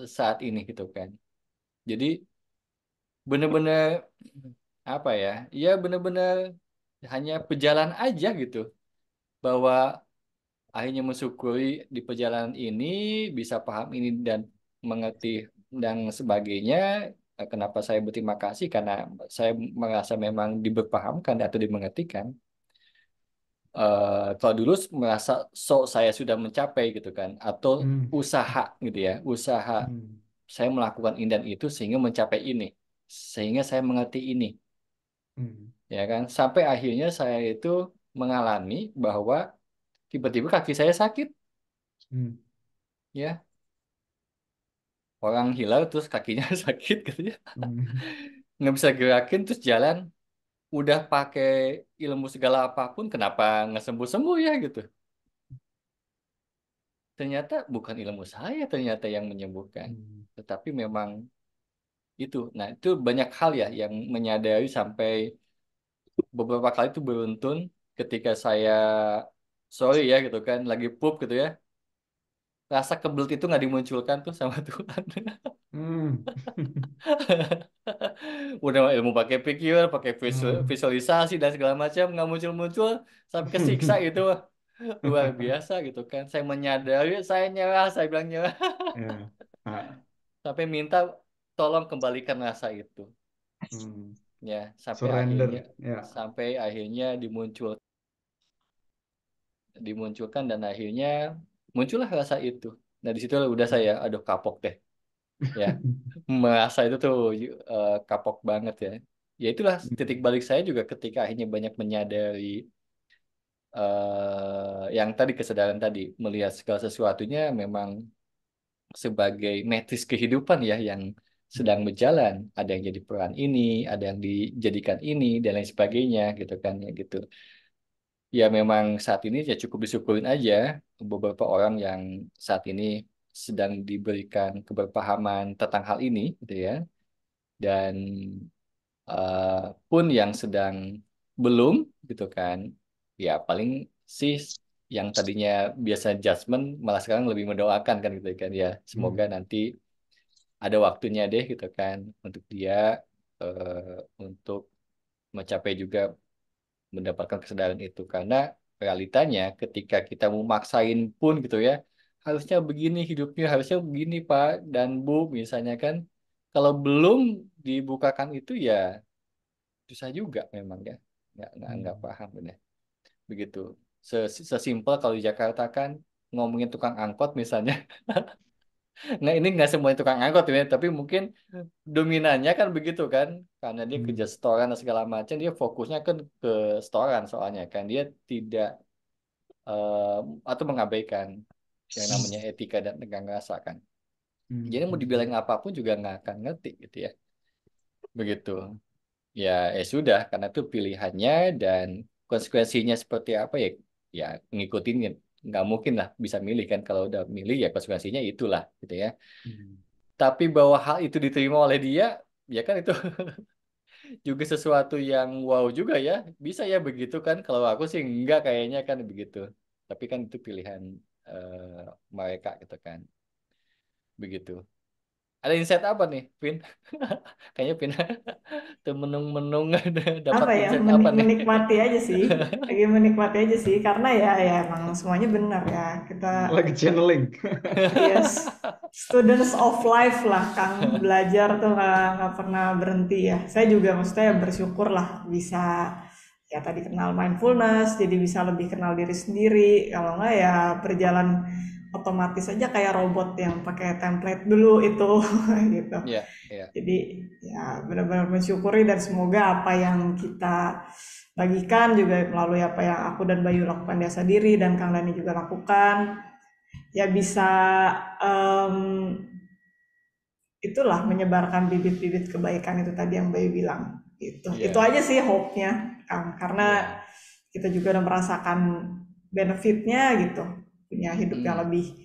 saat ini gitu kan. Jadi benar-benar apa ya? Ya benar-benar hanya pejalan aja gitu bahwa akhirnya mensyukuri di perjalanan ini bisa paham ini dan mengerti dan sebagainya. Kenapa saya berterima kasih karena saya merasa memang diberpahamkan atau dimengertikan. Kalau dulu merasa saya sudah mencapai gitu kan atau Hmm. usaha gitu ya usaha Hmm. saya melakukan ini dan itu sehingga mencapai ini sehingga saya mengerti ini Hmm. ya kan sampai akhirnya saya itu mengalami bahwa tiba-tiba kaki saya sakit Hmm. ya orang hilang terus kakinya sakit gitu ya Hmm. nggak bisa gerakin terus jalan udah pakai ilmu segala apapun kenapa nggak sembuh-sembuh ya gitu ternyata bukan ilmu saya ternyata yang menyembuhkan Hmm. tetapi memang itu nah itu banyak hal ya yang menyadari sampai beberapa kali itu beruntun ketika saya sorry ya gitu kan lagi pup gitu ya rasa kebelet itu nggak dimunculkan tuh sama Tuhan Hmm. udah ilmu pakai pikir, pakai Hmm. visualisasi dan segala macam nggak muncul-muncul sampai kesiksa itu wah, luar biasa gitu kan. Saya menyadari, saya nyerah, saya bilang nyerah Ya. Ah. sampai minta tolong kembalikan rasa itu Hmm. ya Surrender. Ya. sampai akhirnya dimuncul dimunculkan dan akhirnya muncullah rasa itu. Nah di situ udah saya aduh kapok deh ya, merasa itu tuh kapok banget ya. Ya itulah titik balik saya juga ketika akhirnya banyak menyadari yang tadi kesadaran tadi melihat segala sesuatunya memang sebagai metris kehidupan ya yang sedang berjalan. Ada yang jadi peran ini, ada yang dijadikan ini dan lain sebagainya gitu kan ya gitu. Ya memang saat ini ya cukup disyukurin aja beberapa orang yang saat ini sedang diberikan keberpahaman tentang hal ini gitu ya. Dan eh, pun yang sedang belum gitu kan. Ya paling sih yang tadinya biasa judgement malah sekarang lebih mendoakan kan gitu kan ya. Semoga nanti ada waktunya deh gitu kan untuk dia untuk mencapai juga mendapatkan kesadaran itu karena realitanya ketika kita mau maksain pun gitu ya harusnya begini hidupnya harusnya begini Pak dan Bu misalnya kan kalau belum dibukakan itu ya susah juga memang ya nggak paham benar begitu. Sesimpel kalau di Jakarta kan ngomongin tukang angkot misalnya nah ini nggak semua tukang angkot ya tapi mungkin dominannya kan begitu kan karena dia kerja setoran dan segala macam dia fokusnya kan ke setoran soalnya kan dia tidak eh, atau mengabaikan yang namanya etika dan tegang rasa kan jadi mau dibilang apapun juga nggak akan ngerti gitu ya begitu ya sudah karena itu pilihannya dan konsekuensinya seperti apa ya ya ngikutin nggak mungkin lah bisa milih kan kalau udah milih ya konsekuensinya itulah gitu ya tapi bahwa hal itu diterima oleh dia ya kan itu juga sesuatu yang wow juga ya. Bisa ya begitu kan? Kalau aku sih enggak kayaknya kan begitu. Tapi kan itu pilihan mereka gitu kan. Begitu. Ada insight apa nih, Vin? Kayaknya Vin tuh menung-menung dapat Apa ya, insight apa nih? menikmati aja sih, lagi menikmati aja sih karena ya emang semuanya benar ya kita. Lagi channeling. Yes, students of life lah Kang, belajar tuh nggak pernah berhenti ya. Saya juga maksudnya bersyukur lah bisa ya tadi kenal mindfulness, jadi bisa lebih kenal diri sendiri. Kalau nggak ya berjalan otomatis aja kayak robot yang pakai template dulu itu gitu. Iya, iya. Jadi ya benar-benar mensyukuri dan semoga apa yang kita bagikan juga melalui apa yang aku dan Bayu lakukan di Asa Diri dan Kang Dani juga lakukan ya bisa em, itulah menyebarkan bibit-bibit kebaikan itu tadi yang Bayu bilang gitu. Itu Iya, aja sih hope-nya Kang karena iya. kita juga udah merasakan benefitnya gitu punya hidup yang Hmm. lebih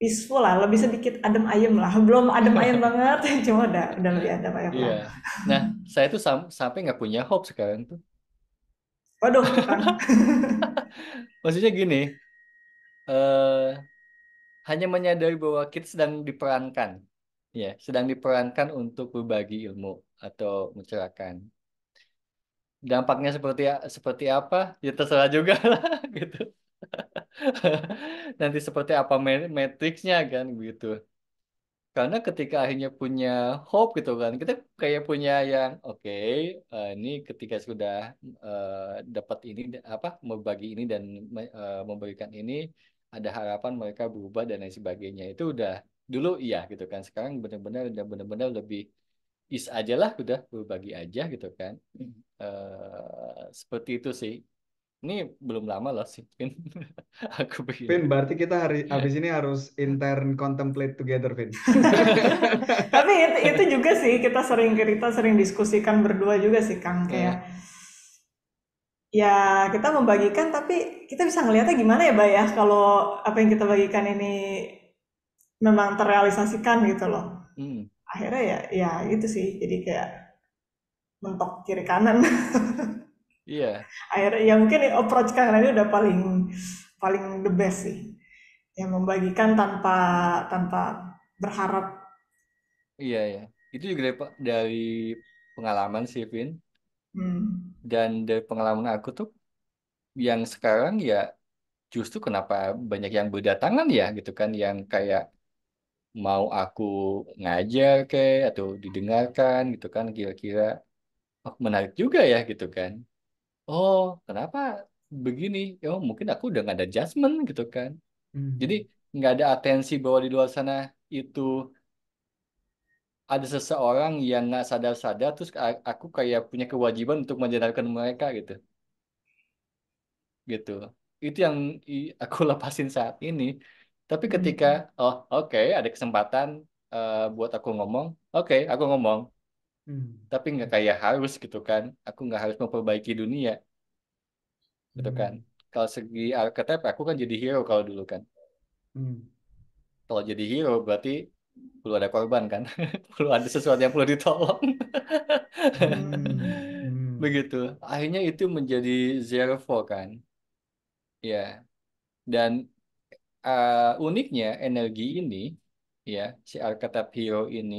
peaceful lah, lebih sedikit adem ayem lah. Belum adem ayem banget, cuma udah lebih adem ayem Iya. lah. Nah, saya tuh sampai nggak punya hope sekarang tuh. Waduh, Kang. Maksudnya gini, eh hanya menyadari bahwa kita sedang diperankan, ya, sedang diperankan untuk berbagi ilmu atau mencerahkan. Dampaknya seperti apa? Ya terserah juga lah, gitu. Nanti seperti apa matriksnya kan, gitu. Karena ketika akhirnya punya hope gitu kan, kita kayak punya yang oke, ini ketika sudah dapat ini apa membagi ini dan memberikan ini, ada harapan mereka berubah dan lain sebagainya. Itu udah dulu iya gitu kan. Sekarang benar-benar lebih is aja lah, udah berbagi aja gitu kan. Seperti itu sih. Ini belum lama loh sih, Vin. Aku begini. Vin, berarti kita habis ini harus intern contemplate together, Vin. Tapi itu juga sih kita sering diskusikan berdua juga sih Kang kayak Eh, ya kita membagikan tapi kita bisa ngelihatnya gimana ya Bay ya kalau apa yang kita bagikan ini memang terrealisasikan gitu loh. hmm, Akhirnya ya itu sih jadi kayak mentok kiri kanan. iya. Akhirnya ya mungkin approach Kang ini udah paling paling the best sih. Yang membagikan tanpa tanpa berharap. Iya ya, itu juga dari pengalaman sih, Vin. Hmm. Dan dari pengalaman aku tuh, yang sekarang ya justru kenapa banyak yang berdatangan ya gitu kan, yang kayak mau aku ngajar kayak atau didengarkan gitu kan, kira-kira oh, menarik juga ya gitu kan. Oh, kenapa begini, oh mungkin aku udah nggak ada judgement gitu kan. Jadi Hmm. nggak ada atensi bahwa di luar sana itu ada seseorang yang nggak sadar-sadar, terus aku kayak punya kewajiban untuk menjadarkan mereka gitu, gitu. Itu yang aku lepasin saat ini. Tapi ketika, Hmm. oh oke, ada kesempatan buat aku ngomong, oke, aku ngomong. Hmm. Tapi nggak kayak harus gitu kan. Aku nggak harus memperbaiki dunia gitu kan. Hmm. Kalau segi archetype, aku kan jadi hero kalau dulu kan. Hmm. Kalau jadi hero berarti perlu ada korban kan. Perlu ada sesuatu yang perlu ditolong. Hmm. Hmm. Begitu. Akhirnya itu menjadi zero four kan. Ya. Dan uniknya energi ini, ya, si archetype hero ini,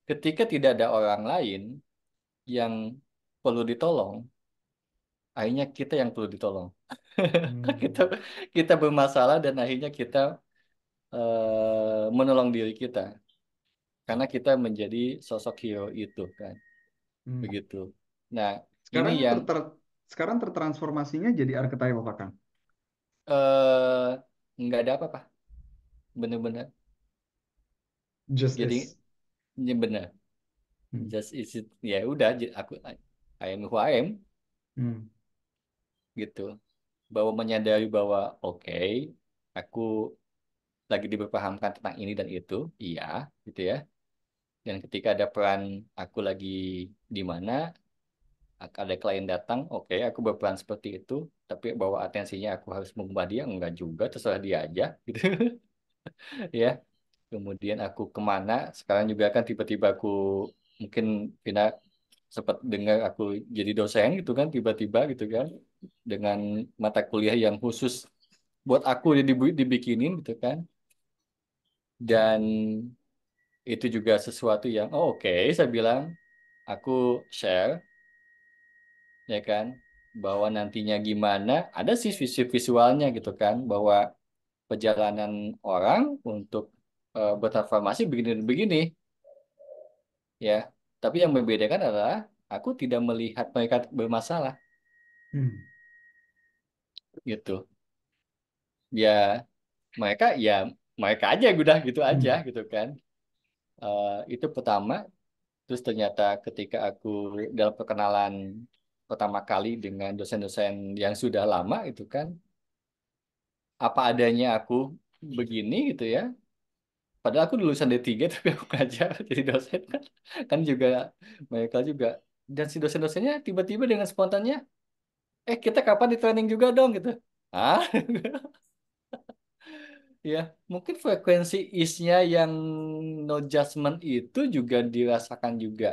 ketika tidak ada orang lain yang perlu ditolong, akhirnya kita yang perlu ditolong. Kita Hmm. kita bermasalah dan akhirnya kita menolong diri kita karena kita menjadi sosok hero itu kan. Hmm. Begitu. Nah, ini Sekarang yang sekarang tertransformasinya jadi archetype apa, Kang? eh nggak ada apa-apa. Bener-bener. Jadi Justice. ini bener. Hmm. Just is it. Ya udah, aku I am who I am Hmm. gitu. Bahwa menyadari bahwa oke, aku lagi diberpahamkan tentang ini dan itu, iya, gitu ya. Dan ketika ada peran aku lagi di mana, ada klien datang, oke, aku berperan seperti itu, tapi bahwa atensinya aku harus mengubah dia, enggak juga, terserah dia aja, gitu. Ya. Kemudian aku kemana, sekarang juga kan tiba-tiba aku, mungkin Vina sempat dengar aku jadi dosen gitu kan, tiba-tiba gitu kan, dengan mata kuliah yang khusus buat aku dibikinin gitu kan. Dan itu juga sesuatu yang, oh, oke, saya bilang, aku share, ya kan, bahwa nantinya gimana, ada sih visualnya gitu kan, bahwa perjalanan orang untuk bertransformasi begini-begini, ya. Tapi yang membedakan adalah aku tidak melihat mereka bermasalah, Hmm. gitu. Ya, mereka ya mereka aja udah gitu aja Hmm. gitu kan. Itu pertama. Terus ternyata ketika aku dalam perkenalan pertama kali dengan dosen-dosen yang sudah lama itu kan, apa adanya aku begini gitu ya. Padahal aku lulusan D3 tapi aku ngajar jadi dosen kan. Kan juga mereka juga. Dan si dosen-dosennya tiba-tiba dengan spontannya, kita kapan di training juga dong gitu. Ah, ya mungkin frekuensi isnya yang no judgment itu juga dirasakan juga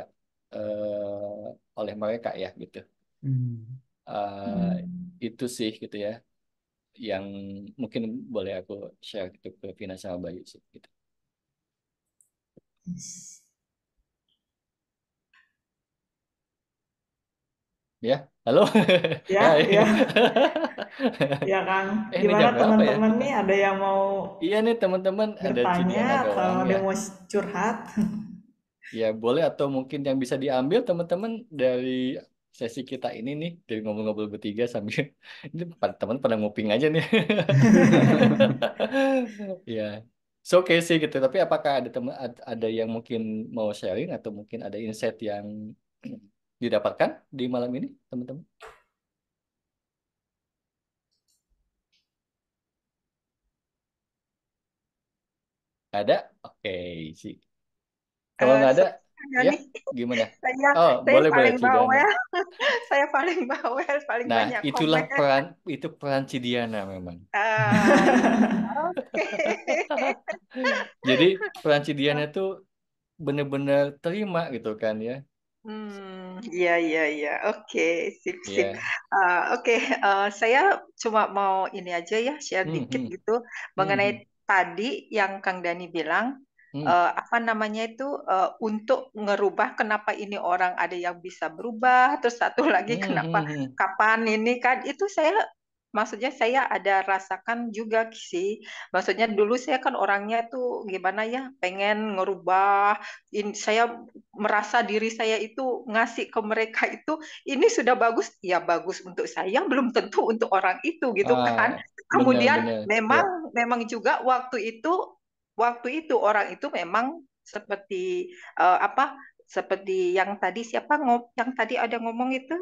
oleh mereka ya gitu. Hmm. Eh, Hmm. itu sih gitu ya yang mungkin boleh aku share gitu ke Vina sama Bayu sih gitu. Ya, halo. Ya, Hai. ya, ya Kang. Ini Gimana jam berapa ya teman-teman kita? nih? Ada yang mau Iya nih teman-teman ada bertanya Cidiana atau doang ada ya. yang mau curhat? Ya boleh atau mungkin yang bisa diambil teman-teman dari sesi kita ini nih dari ngobrol-ngobrol bertiga sambil ini teman pada nguping aja nih. Ya, so oke sih gitu. Tapi apakah ada teman ada yang mungkin mau sharing atau mungkin ada insight yang didapatkan di malam ini, teman-teman? Ada? Oke sih. Kalau nggak ada, Sebenarnya ya nih, gimana? saya Oh, saya boleh boleh paling Cidiana. bawel, saya paling bawel, paling Nah, banyak itulah komen. peran Cidiana memang. Iya, oke. Jadi peran Cidiana tuh bener-bener terima gitu kan ya. Iya, iya, iya. Oke, sip, sip. Ya. Oke, saya cuma mau ini aja ya, share Hmm, dikit hmm, gitu hmm, mengenai hmm, tadi yang Kang Dani bilang, hmm, apa namanya itu, untuk ngerubah kenapa ini orang ada yang bisa berubah, terus satu lagi hmm, kenapa hmm, hmm. kapan ini kan, itu saya maksudnya saya ada rasakan juga sih. Maksudnya dulu saya kan orangnya tuh gimana ya, pengen ngerubah. Saya merasa diri saya itu ngasih ke mereka itu ini sudah bagus, ya bagus untuk saya, belum tentu untuk orang itu gitu kan. Kemudian Benar-benar ya. memang memang juga waktu itu orang itu memang seperti apa? Seperti yang tadi siapa yang tadi ada ngomong itu,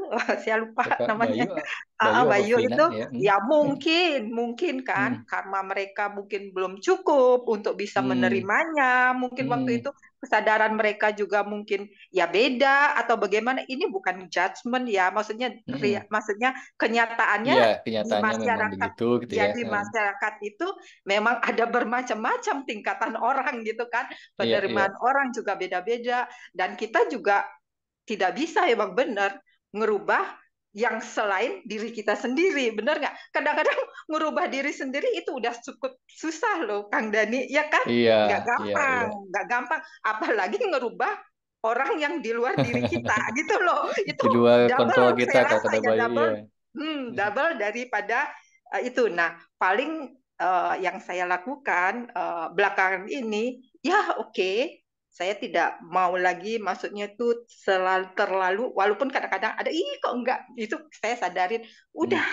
saya lupa Siapa? namanya. Bayu apa Bayu Vina itu ya? ya mungkin kan Hmm. karena mereka mungkin belum cukup untuk bisa Hmm. menerimanya, mungkin waktu Hmm. itu kesadaran mereka juga mungkin ya beda atau bagaimana. Ini bukan judgement ya, maksudnya Hmm. maksudnya kenyataannya Iya, di kenyataannya memang masyarakat, begitu gitu ya ya. di masyarakat itu memang ada bermacam-macam tingkatan orang gitu kan, Iya, iya. penerimaan orang juga beda-beda, dan kita juga tidak bisa emang benar ngerubah yang selain diri kita sendiri, benar nggak? Kadang-kadang ngerubah diri sendiri itu udah cukup susah loh, Kang Dani, ya kan? Iya, iya. Nggak gampang, apalagi ngerubah orang yang di luar diri kita, gitu loh. Itu Di luar kontrol double, kita saya kalau rasa kata ya Bayu, iya. double daripada itu. Nah, paling yang saya lakukan belakangan ini, ya oke, saya tidak mau lagi, maksudnya tuh terlalu, walaupun kadang-kadang ada, ih kok enggak, itu saya sadarin, udah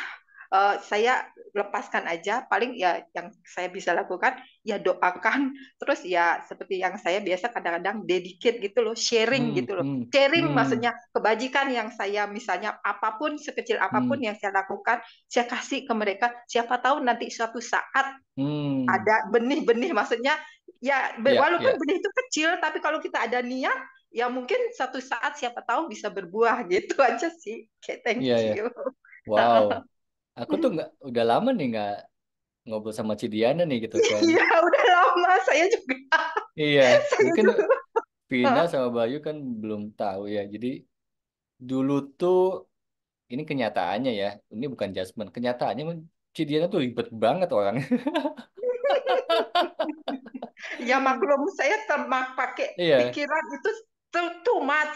saya lepaskan aja. Paling ya yang saya bisa lakukan ya doakan, terus ya seperti yang saya biasa kadang-kadang dedicate gitu loh, sharing Hmm, gitu loh. hmm, Sharing hmm, maksudnya kebajikan yang saya, misalnya apapun, sekecil apapun hmm, yang saya lakukan, saya kasih ke mereka. Siapa tahu nanti suatu saat hmm. ada benih-benih, maksudnya ya Ya, walaupun ya, benih itu kecil, tapi kalau kita ada niat, ya mungkin suatu saat siapa tahu bisa berbuah gitu aja sih. Oke, thank iya, ya. you. Wow. Aku tuh udah lama nih nggak ngobrol sama Cidiana nih gitu kan. Iya, udah lama saya juga. Iya, Saya mungkin juga. Vina sama Bayu kan belum tahu ya. Jadi dulu tuh ini kenyataannya ya. Ini bukan judgement. Kenyataannya Cidiana tuh ribet banget orang. Ya maklum, saya termak pakai Iya, pikiran itu too much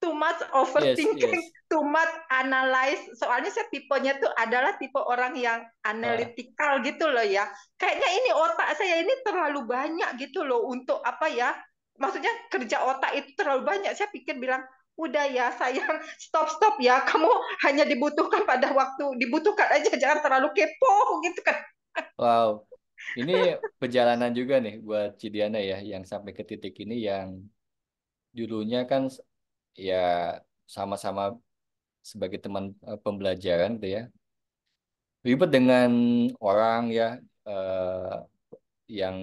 yes, overthinking, yes. too much analyze. Soalnya saya tipenya tuh adalah tipe orang yang Ah, analytical gitu loh ya. Kayaknya ini otak saya ini terlalu banyak gitu loh untuk apa ya? Maksudnya kerja otak itu terlalu banyak. Saya pikir bilang, udah ya sayang, stop ya. Kamu hanya dibutuhkan pada waktu dibutuhkan aja, jangan terlalu kepo gitu kan. wow. Ini perjalanan juga nih buat Cidiana ya, yang sampai ke titik ini yang dulunya kan ya sama-sama sebagai teman pembelajaran gitu ya. Ribet dengan orang ya yang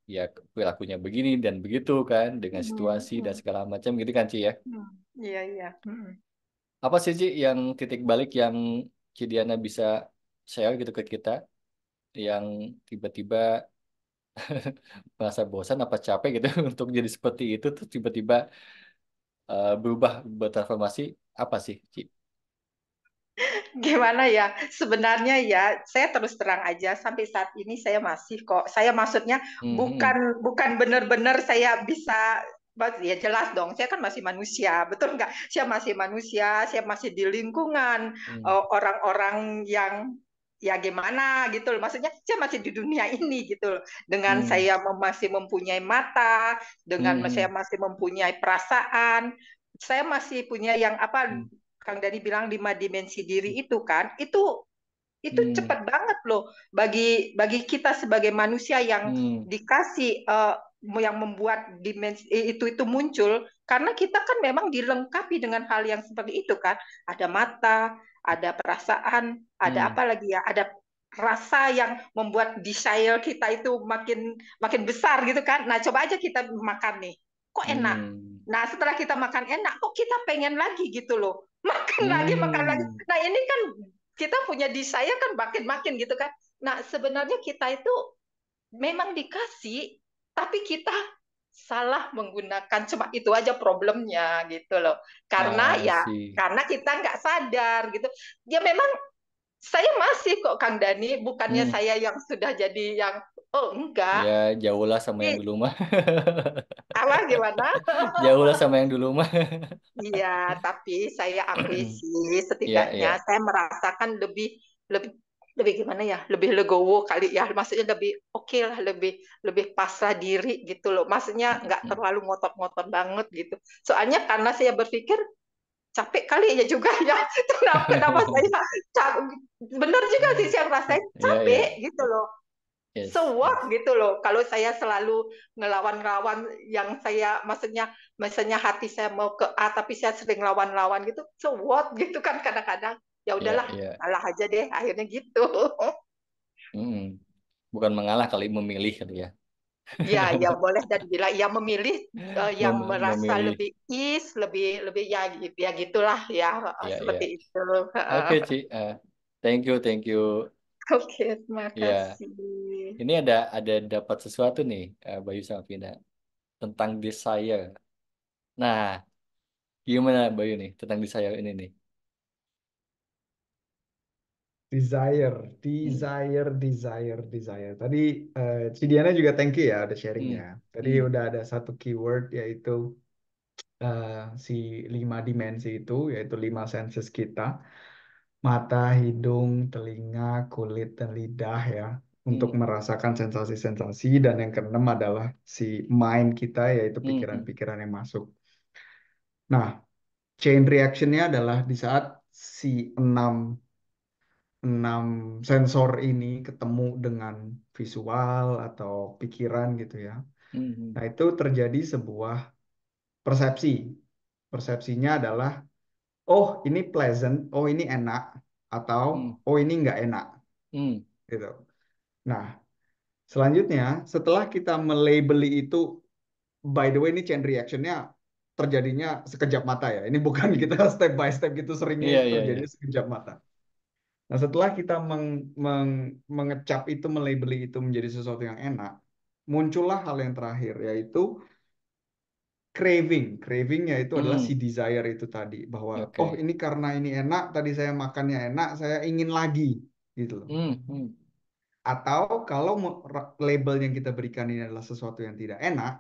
ya perilakunya begini dan begitu kan dengan Hmm, situasi dan hmm, segala macam gitu kan Ci ya. hmm. Iya, iya. Apa sih Ci yang titik balik yang Cidiana bisa share gitu ke kita yang tiba-tiba merasa bosan apa capek gitu untuk jadi seperti itu terus tiba-tiba berubah bertransformasi apa sih Ci? Gimana ya? Sebenarnya ya, saya terus terang aja sampai saat ini saya masih kok. Saya maksudnya Mhm. bukan bukan benar-benar saya bisa, ya jelas dong. Saya kan masih manusia, betul nggak? Saya masih manusia, saya masih di lingkungan Hmm. orang-orang yang ya gimana gitu loh. Maksudnya saya masih di dunia ini gitu loh. Dengan Hmm. saya masih mempunyai mata, dengan saya Hmm. masih mempunyai perasaan, saya masih punya yang apa, Hmm. Kang Dani bilang 5 dimensi diri itu kan, itu Hmm. cepat banget loh bagi bagi kita sebagai manusia yang Hmm. dikasih yang membuat dimensi itu muncul, karena kita kan memang dilengkapi dengan hal yang seperti itu kan, ada mata, ada perasaan, ada Hmm. apa lagi ya, ada rasa yang membuat desire kita itu makin makin besar gitu kan. Nah, coba aja kita makan nih, kok enak. Hmm. Nah, setelah kita makan enak, kok kita pengen lagi gitu loh. Makan lagi. Hmm. Nah, ini kan kita punya desire kan makin-makin gitu kan. Nah, sebenarnya kita itu memang dikasih, tapi kita salah menggunakan, cuma itu aja problemnya gitu loh. Karena I ya, see. karena kita nggak sadar gitu. Ya memang saya masih kok Kang Dani, bukannya Hmm. saya yang sudah jadi yang, oh Ya enggak. jauh lah sama yang Tapi dulu mah. apa gimana? Jauh lah sama yang dulu mah. Iya, tapi saya akui sih, Iya, setidaknya iya. saya merasakan lebih lebih lebih gimana ya, lebih legowo kali ya, maksudnya lebih oke lah, lebih lebih pasrah diri gitu loh, maksudnya nggak Hmm. terlalu ngotot-ngotot banget gitu. Soalnya karena saya berpikir capek kali ya juga ya, kenapa saya benar juga sih saya rasain Iya, iya, capek gitu loh. yes, So what yes. gitu loh, kalau saya selalu ngelawan-ngelawan yang saya maksudnya hati saya mau ke A tapi saya sering lawan-lawan gitu, so what gitu kan, kadang-kadang ya Iya, udahlah, iya. kalah aja deh akhirnya gitu. Hmm. Bukan mengalah kali, memilih kali ya. Ya, ya boleh dan bila ia memilih yang merasa Memilih. lebih lebih lebih ya ya gitulah ya, Iya, iya. seperti itu. Oke, Ci. Thank you, thank you. Oke, terima Ya, kasih. ini ada dapat sesuatu nih, Bayu sama Vina, tentang desire. Nah, gimana Bayu nih tentang desire ini nih? Desire, Hmm, desire. Tadi Cidiana juga thank you ya udah sharingnya. hmm, Tadi hmm, udah ada satu keyword yaitu eh, si 5 dimensi itu, yaitu 5 senses kita, mata, hidung, telinga, kulit, dan lidah ya, untuk hmm, merasakan sensasi-sensasi. Dan yang keenam adalah si mind kita, yaitu hmm, hmm, pikiran-pikiran yang masuk. Nah, chain reactionnya adalah di saat si enam enam sensor ini ketemu dengan visual atau pikiran gitu ya. hmm, hmm, Nah, itu terjadi sebuah persepsi. Persepsinya adalah, oh ini pleasant, oh ini enak, atau hmm, oh ini nggak enak, hmm, gitu. Nah, selanjutnya setelah kita melabeli itu, by the way ini chain reactionnya terjadinya sekejap mata ya. Ini bukan kita step by step gitu, seringnya iya, itu iya, iya. terjadi sekejap mata. Nah, setelah kita mengecap itu, melabeli itu menjadi sesuatu yang enak, muncullah hal yang terakhir, yaitu craving. Cravingnya itu adalah si Hmm, desire itu tadi. Bahwa, oh oke. ini karena ini enak, tadi saya makannya enak, saya ingin lagi. Gitu loh. Hmm, hmm, Atau kalau label yang kita berikan ini adalah sesuatu yang tidak enak,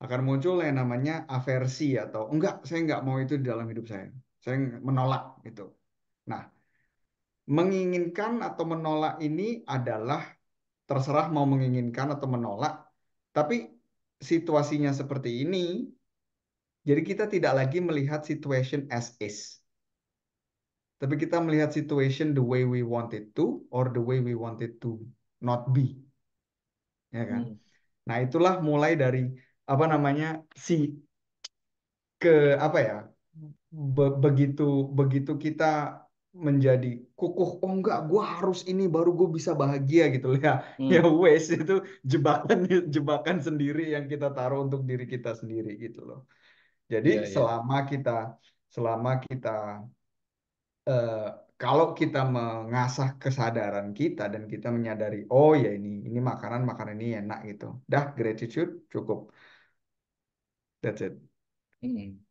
akan muncul yang namanya aversi atau enggak, saya enggak mau itu di dalam hidup saya. Saya menolak gitu. Nah, menginginkan atau menolak ini adalah terserah mau menginginkan atau menolak, tapi situasinya seperti ini, jadi kita tidak lagi melihat situation as is, tapi kita melihat situation the way we want it to, or the way we want it to not be, ya kan? hmm, Nah, itulah mulai dari apa namanya si ke apa ya, begitu begitu kita menjadi kukuh, oh enggak, gue harus ini baru gue bisa bahagia gitu loh ya. Ya hmm. wes, itu jebakan jebakan sendiri yang kita taruh untuk diri kita sendiri gitu loh. Jadi Iya, iya. selama kita eh, kalau kita mengasah kesadaran kita dan kita menyadari, oh ya ini makanan makanan ini enak gitu, dah gratitude cukup, that's it. Hmm.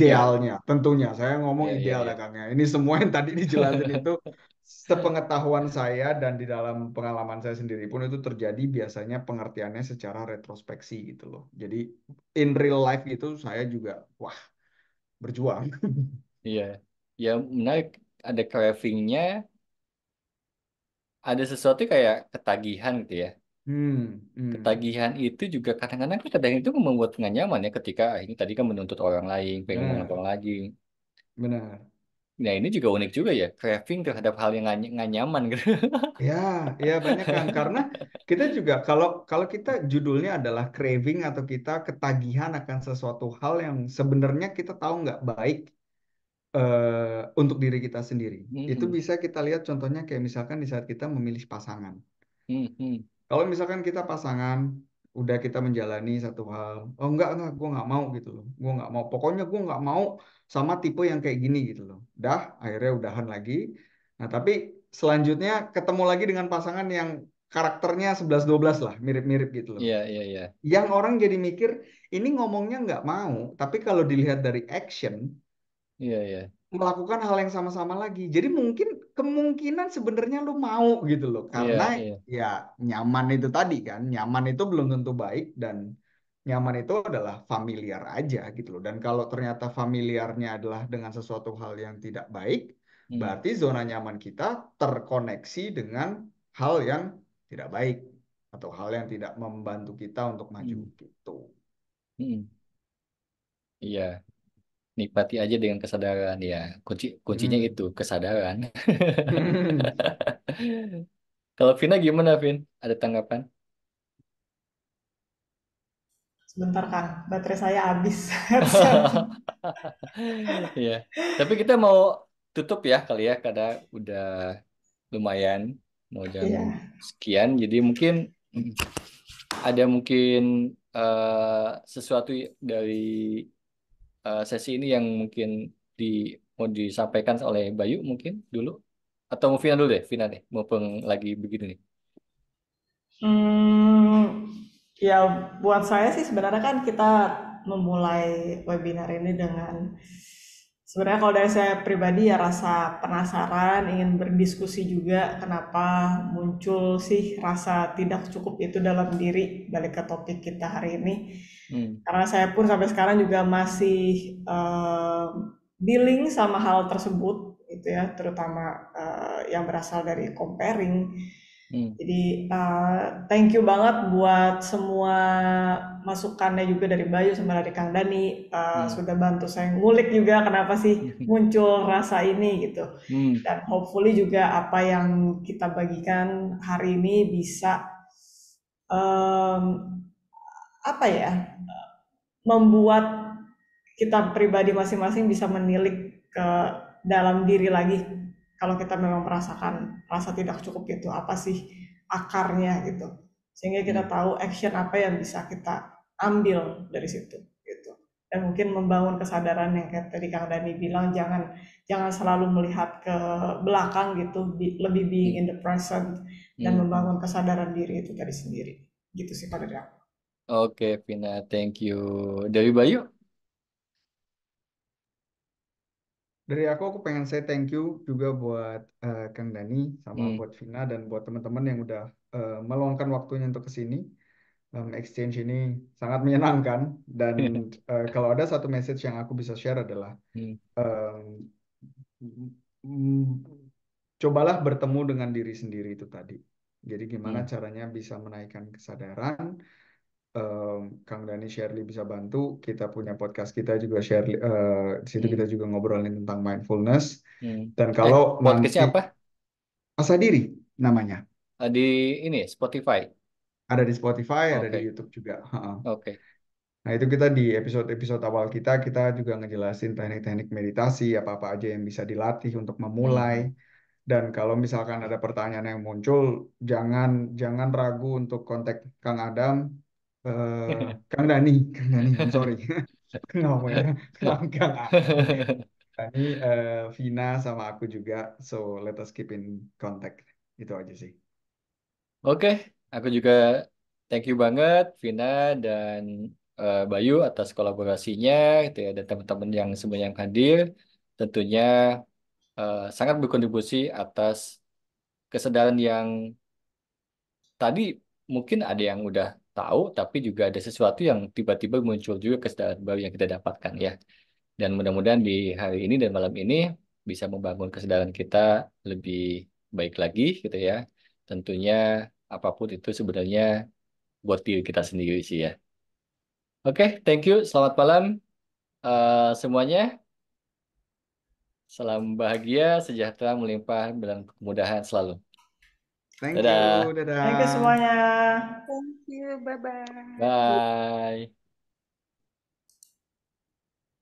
Ya, Idealnya, tentunya saya ngomong iya, iya, ideal iya. ya Kang ya. Ini semua yang tadi dijelasin itu sepengetahuan saya dan di dalam pengalaman saya sendiri pun itu terjadi biasanya pengertiannya secara retrospeksi gitu loh. Jadi in real life itu saya juga wah berjuang. Iya. Ya, menarik. Ada cravingnya, ada sesuatu kayak ketagihan gitu ya. Hmm. Ketagihan itu juga kadang-kadang kan ketagihan itu membuat nggak nyaman ya, ketika ini tadi kan menuntut orang lain, pengen Benar, nonton lagi. benar. Nah ini juga unik juga ya, craving terhadap hal yang nggak nyaman gitu. Ya, ya banyak Kang. Karena kita juga kalau kalau kita judulnya adalah craving atau kita ketagihan akan sesuatu hal yang sebenarnya kita tahu nggak baik untuk diri kita sendiri. Itu Hmm, bisa kita lihat contohnya kayak misalkan di saat kita memilih pasangan. hmm, hmm. Kalau misalkan kita pasangan, udah kita menjalani satu hal, oh enggak, gue nggak mau gitu loh, gue nggak mau, pokoknya gue nggak mau sama tipe yang kayak gini gitu loh. Dah, akhirnya udahan lagi. Nah, tapi selanjutnya ketemu lagi dengan pasangan yang karakternya 11-12 lah, mirip-mirip gitu loh. Iya, iya, iya, Yang orang jadi mikir, ini ngomongnya nggak mau, tapi kalau dilihat dari action, iya, iya, melakukan hal yang sama-sama lagi. Jadi mungkin kemungkinan sebenarnya lu mau gitu loh. iya, Karena iya, ya nyaman itu tadi kan. Nyaman itu belum tentu baik dan nyaman itu adalah familiar aja gitu loh. Dan kalau ternyata familiarnya adalah dengan sesuatu hal yang tidak baik, Hmm. Berarti zona nyaman kita terkoneksi dengan hal yang tidak baik atau hal yang tidak membantu kita untuk maju gitu. Hmm. Iya, nikmati aja dengan kesadaran ya. Kuncinya itu kesadaran. Kalau Vina gimana, Vin? Ada tanggapan? Sebentar kan, baterai saya habis headset. Iya. Tapi kita mau tutup ya kali ya, karena udah lumayan mau jam Iya. sekian. Jadi mungkin ada mungkin sesuatu dari sesi ini yang mungkin di mau disampaikan oleh Bayu mungkin dulu, atau mau Vina dulu deh, Vina deh, mumpung lagi begini nih. Ya buat saya sih sebenarnya kan kita memulai webinar ini dengan sebenarnya kalau dari saya pribadi ya rasa penasaran, ingin berdiskusi juga kenapa muncul sih rasa tidak cukup itu dalam diri balik ke topik kita hari ini. Karena saya pun sampai sekarang juga masih dealing sama hal tersebut gitu ya, terutama yang berasal dari comparing. Jadi thank you banget buat semua masukannya juga dari Bayu sama dari Kang Dani, sudah bantu saya ngulik juga kenapa sih muncul rasa ini gitu. Dan hopefully juga apa yang kita bagikan hari ini bisa apa ya, membuat kita pribadi masing-masing bisa menilik ke dalam diri lagi kalau kita memang merasakan rasa tidak cukup itu apa sih akarnya gitu, sehingga kita tahu action apa yang bisa kita ambil dari situ gitu. Dan mungkin membangun kesadaran yang kayak tadi Kang Dani bilang, jangan selalu melihat ke belakang gitu, lebih being in the present dan membangun kesadaran diri itu dari sendiri gitu sih kalau dari aku. Oke, Vina, thank you. Dari Bayu? Dari aku pengen say thank you juga buat Kang Dani sama buat Vina dan buat teman-teman yang udah meluangkan waktunya untuk kesini. Exchange ini sangat menyenangkan dan kalau ada satu message yang aku bisa share adalah cobalah bertemu dengan diri sendiri itu tadi. Jadi gimana caranya bisa menaikkan kesadaran. Kang Dani Shirley bisa bantu. Kita punya podcast kita juga Shirley. Di situ kita juga ngobrolin tentang mindfulness. Dan kalau Podcastnya nanti apa? Asa Diri namanya. Di ini Spotify. Ada di Spotify, ada di Oke. YouTube juga. Oke. Nah, itu kita di episode-episode awal kita juga ngejelasin teknik-teknik meditasi, apa-apa aja yang bisa dilatih untuk memulai. Dan kalau misalkan ada pertanyaan yang muncul, jangan ragu untuk kontak Kang Adam, Kang Dani, I'm sorry, ngomongnya Kang Adam, Dani, Vina sama aku juga. So let us keep in contact. Itu aja sih. Oke, aku juga thank you banget Vina dan Bayu atas kolaborasinya gitu ya, dan teman-teman yang semuanya yang hadir. Tentunya sangat berkontribusi atas kesadaran yang tadi mungkin ada yang udah tahu, tapi juga ada sesuatu yang tiba-tiba muncul juga kesadaran baru yang kita dapatkan ya. Dan mudah-mudahan di hari ini dan malam ini bisa membangun kesadaran kita lebih baik lagi gitu ya. Tentunya apapun itu sebenarnya buat diri kita sendiri sih ya. Oke, thank you. Selamat malam semuanya. Salam bahagia, sejahtera, melimpah, dan kemudahan selalu. Thank you, Dadah. dadah. Thank you semuanya. Thank you, bye-bye. Bye.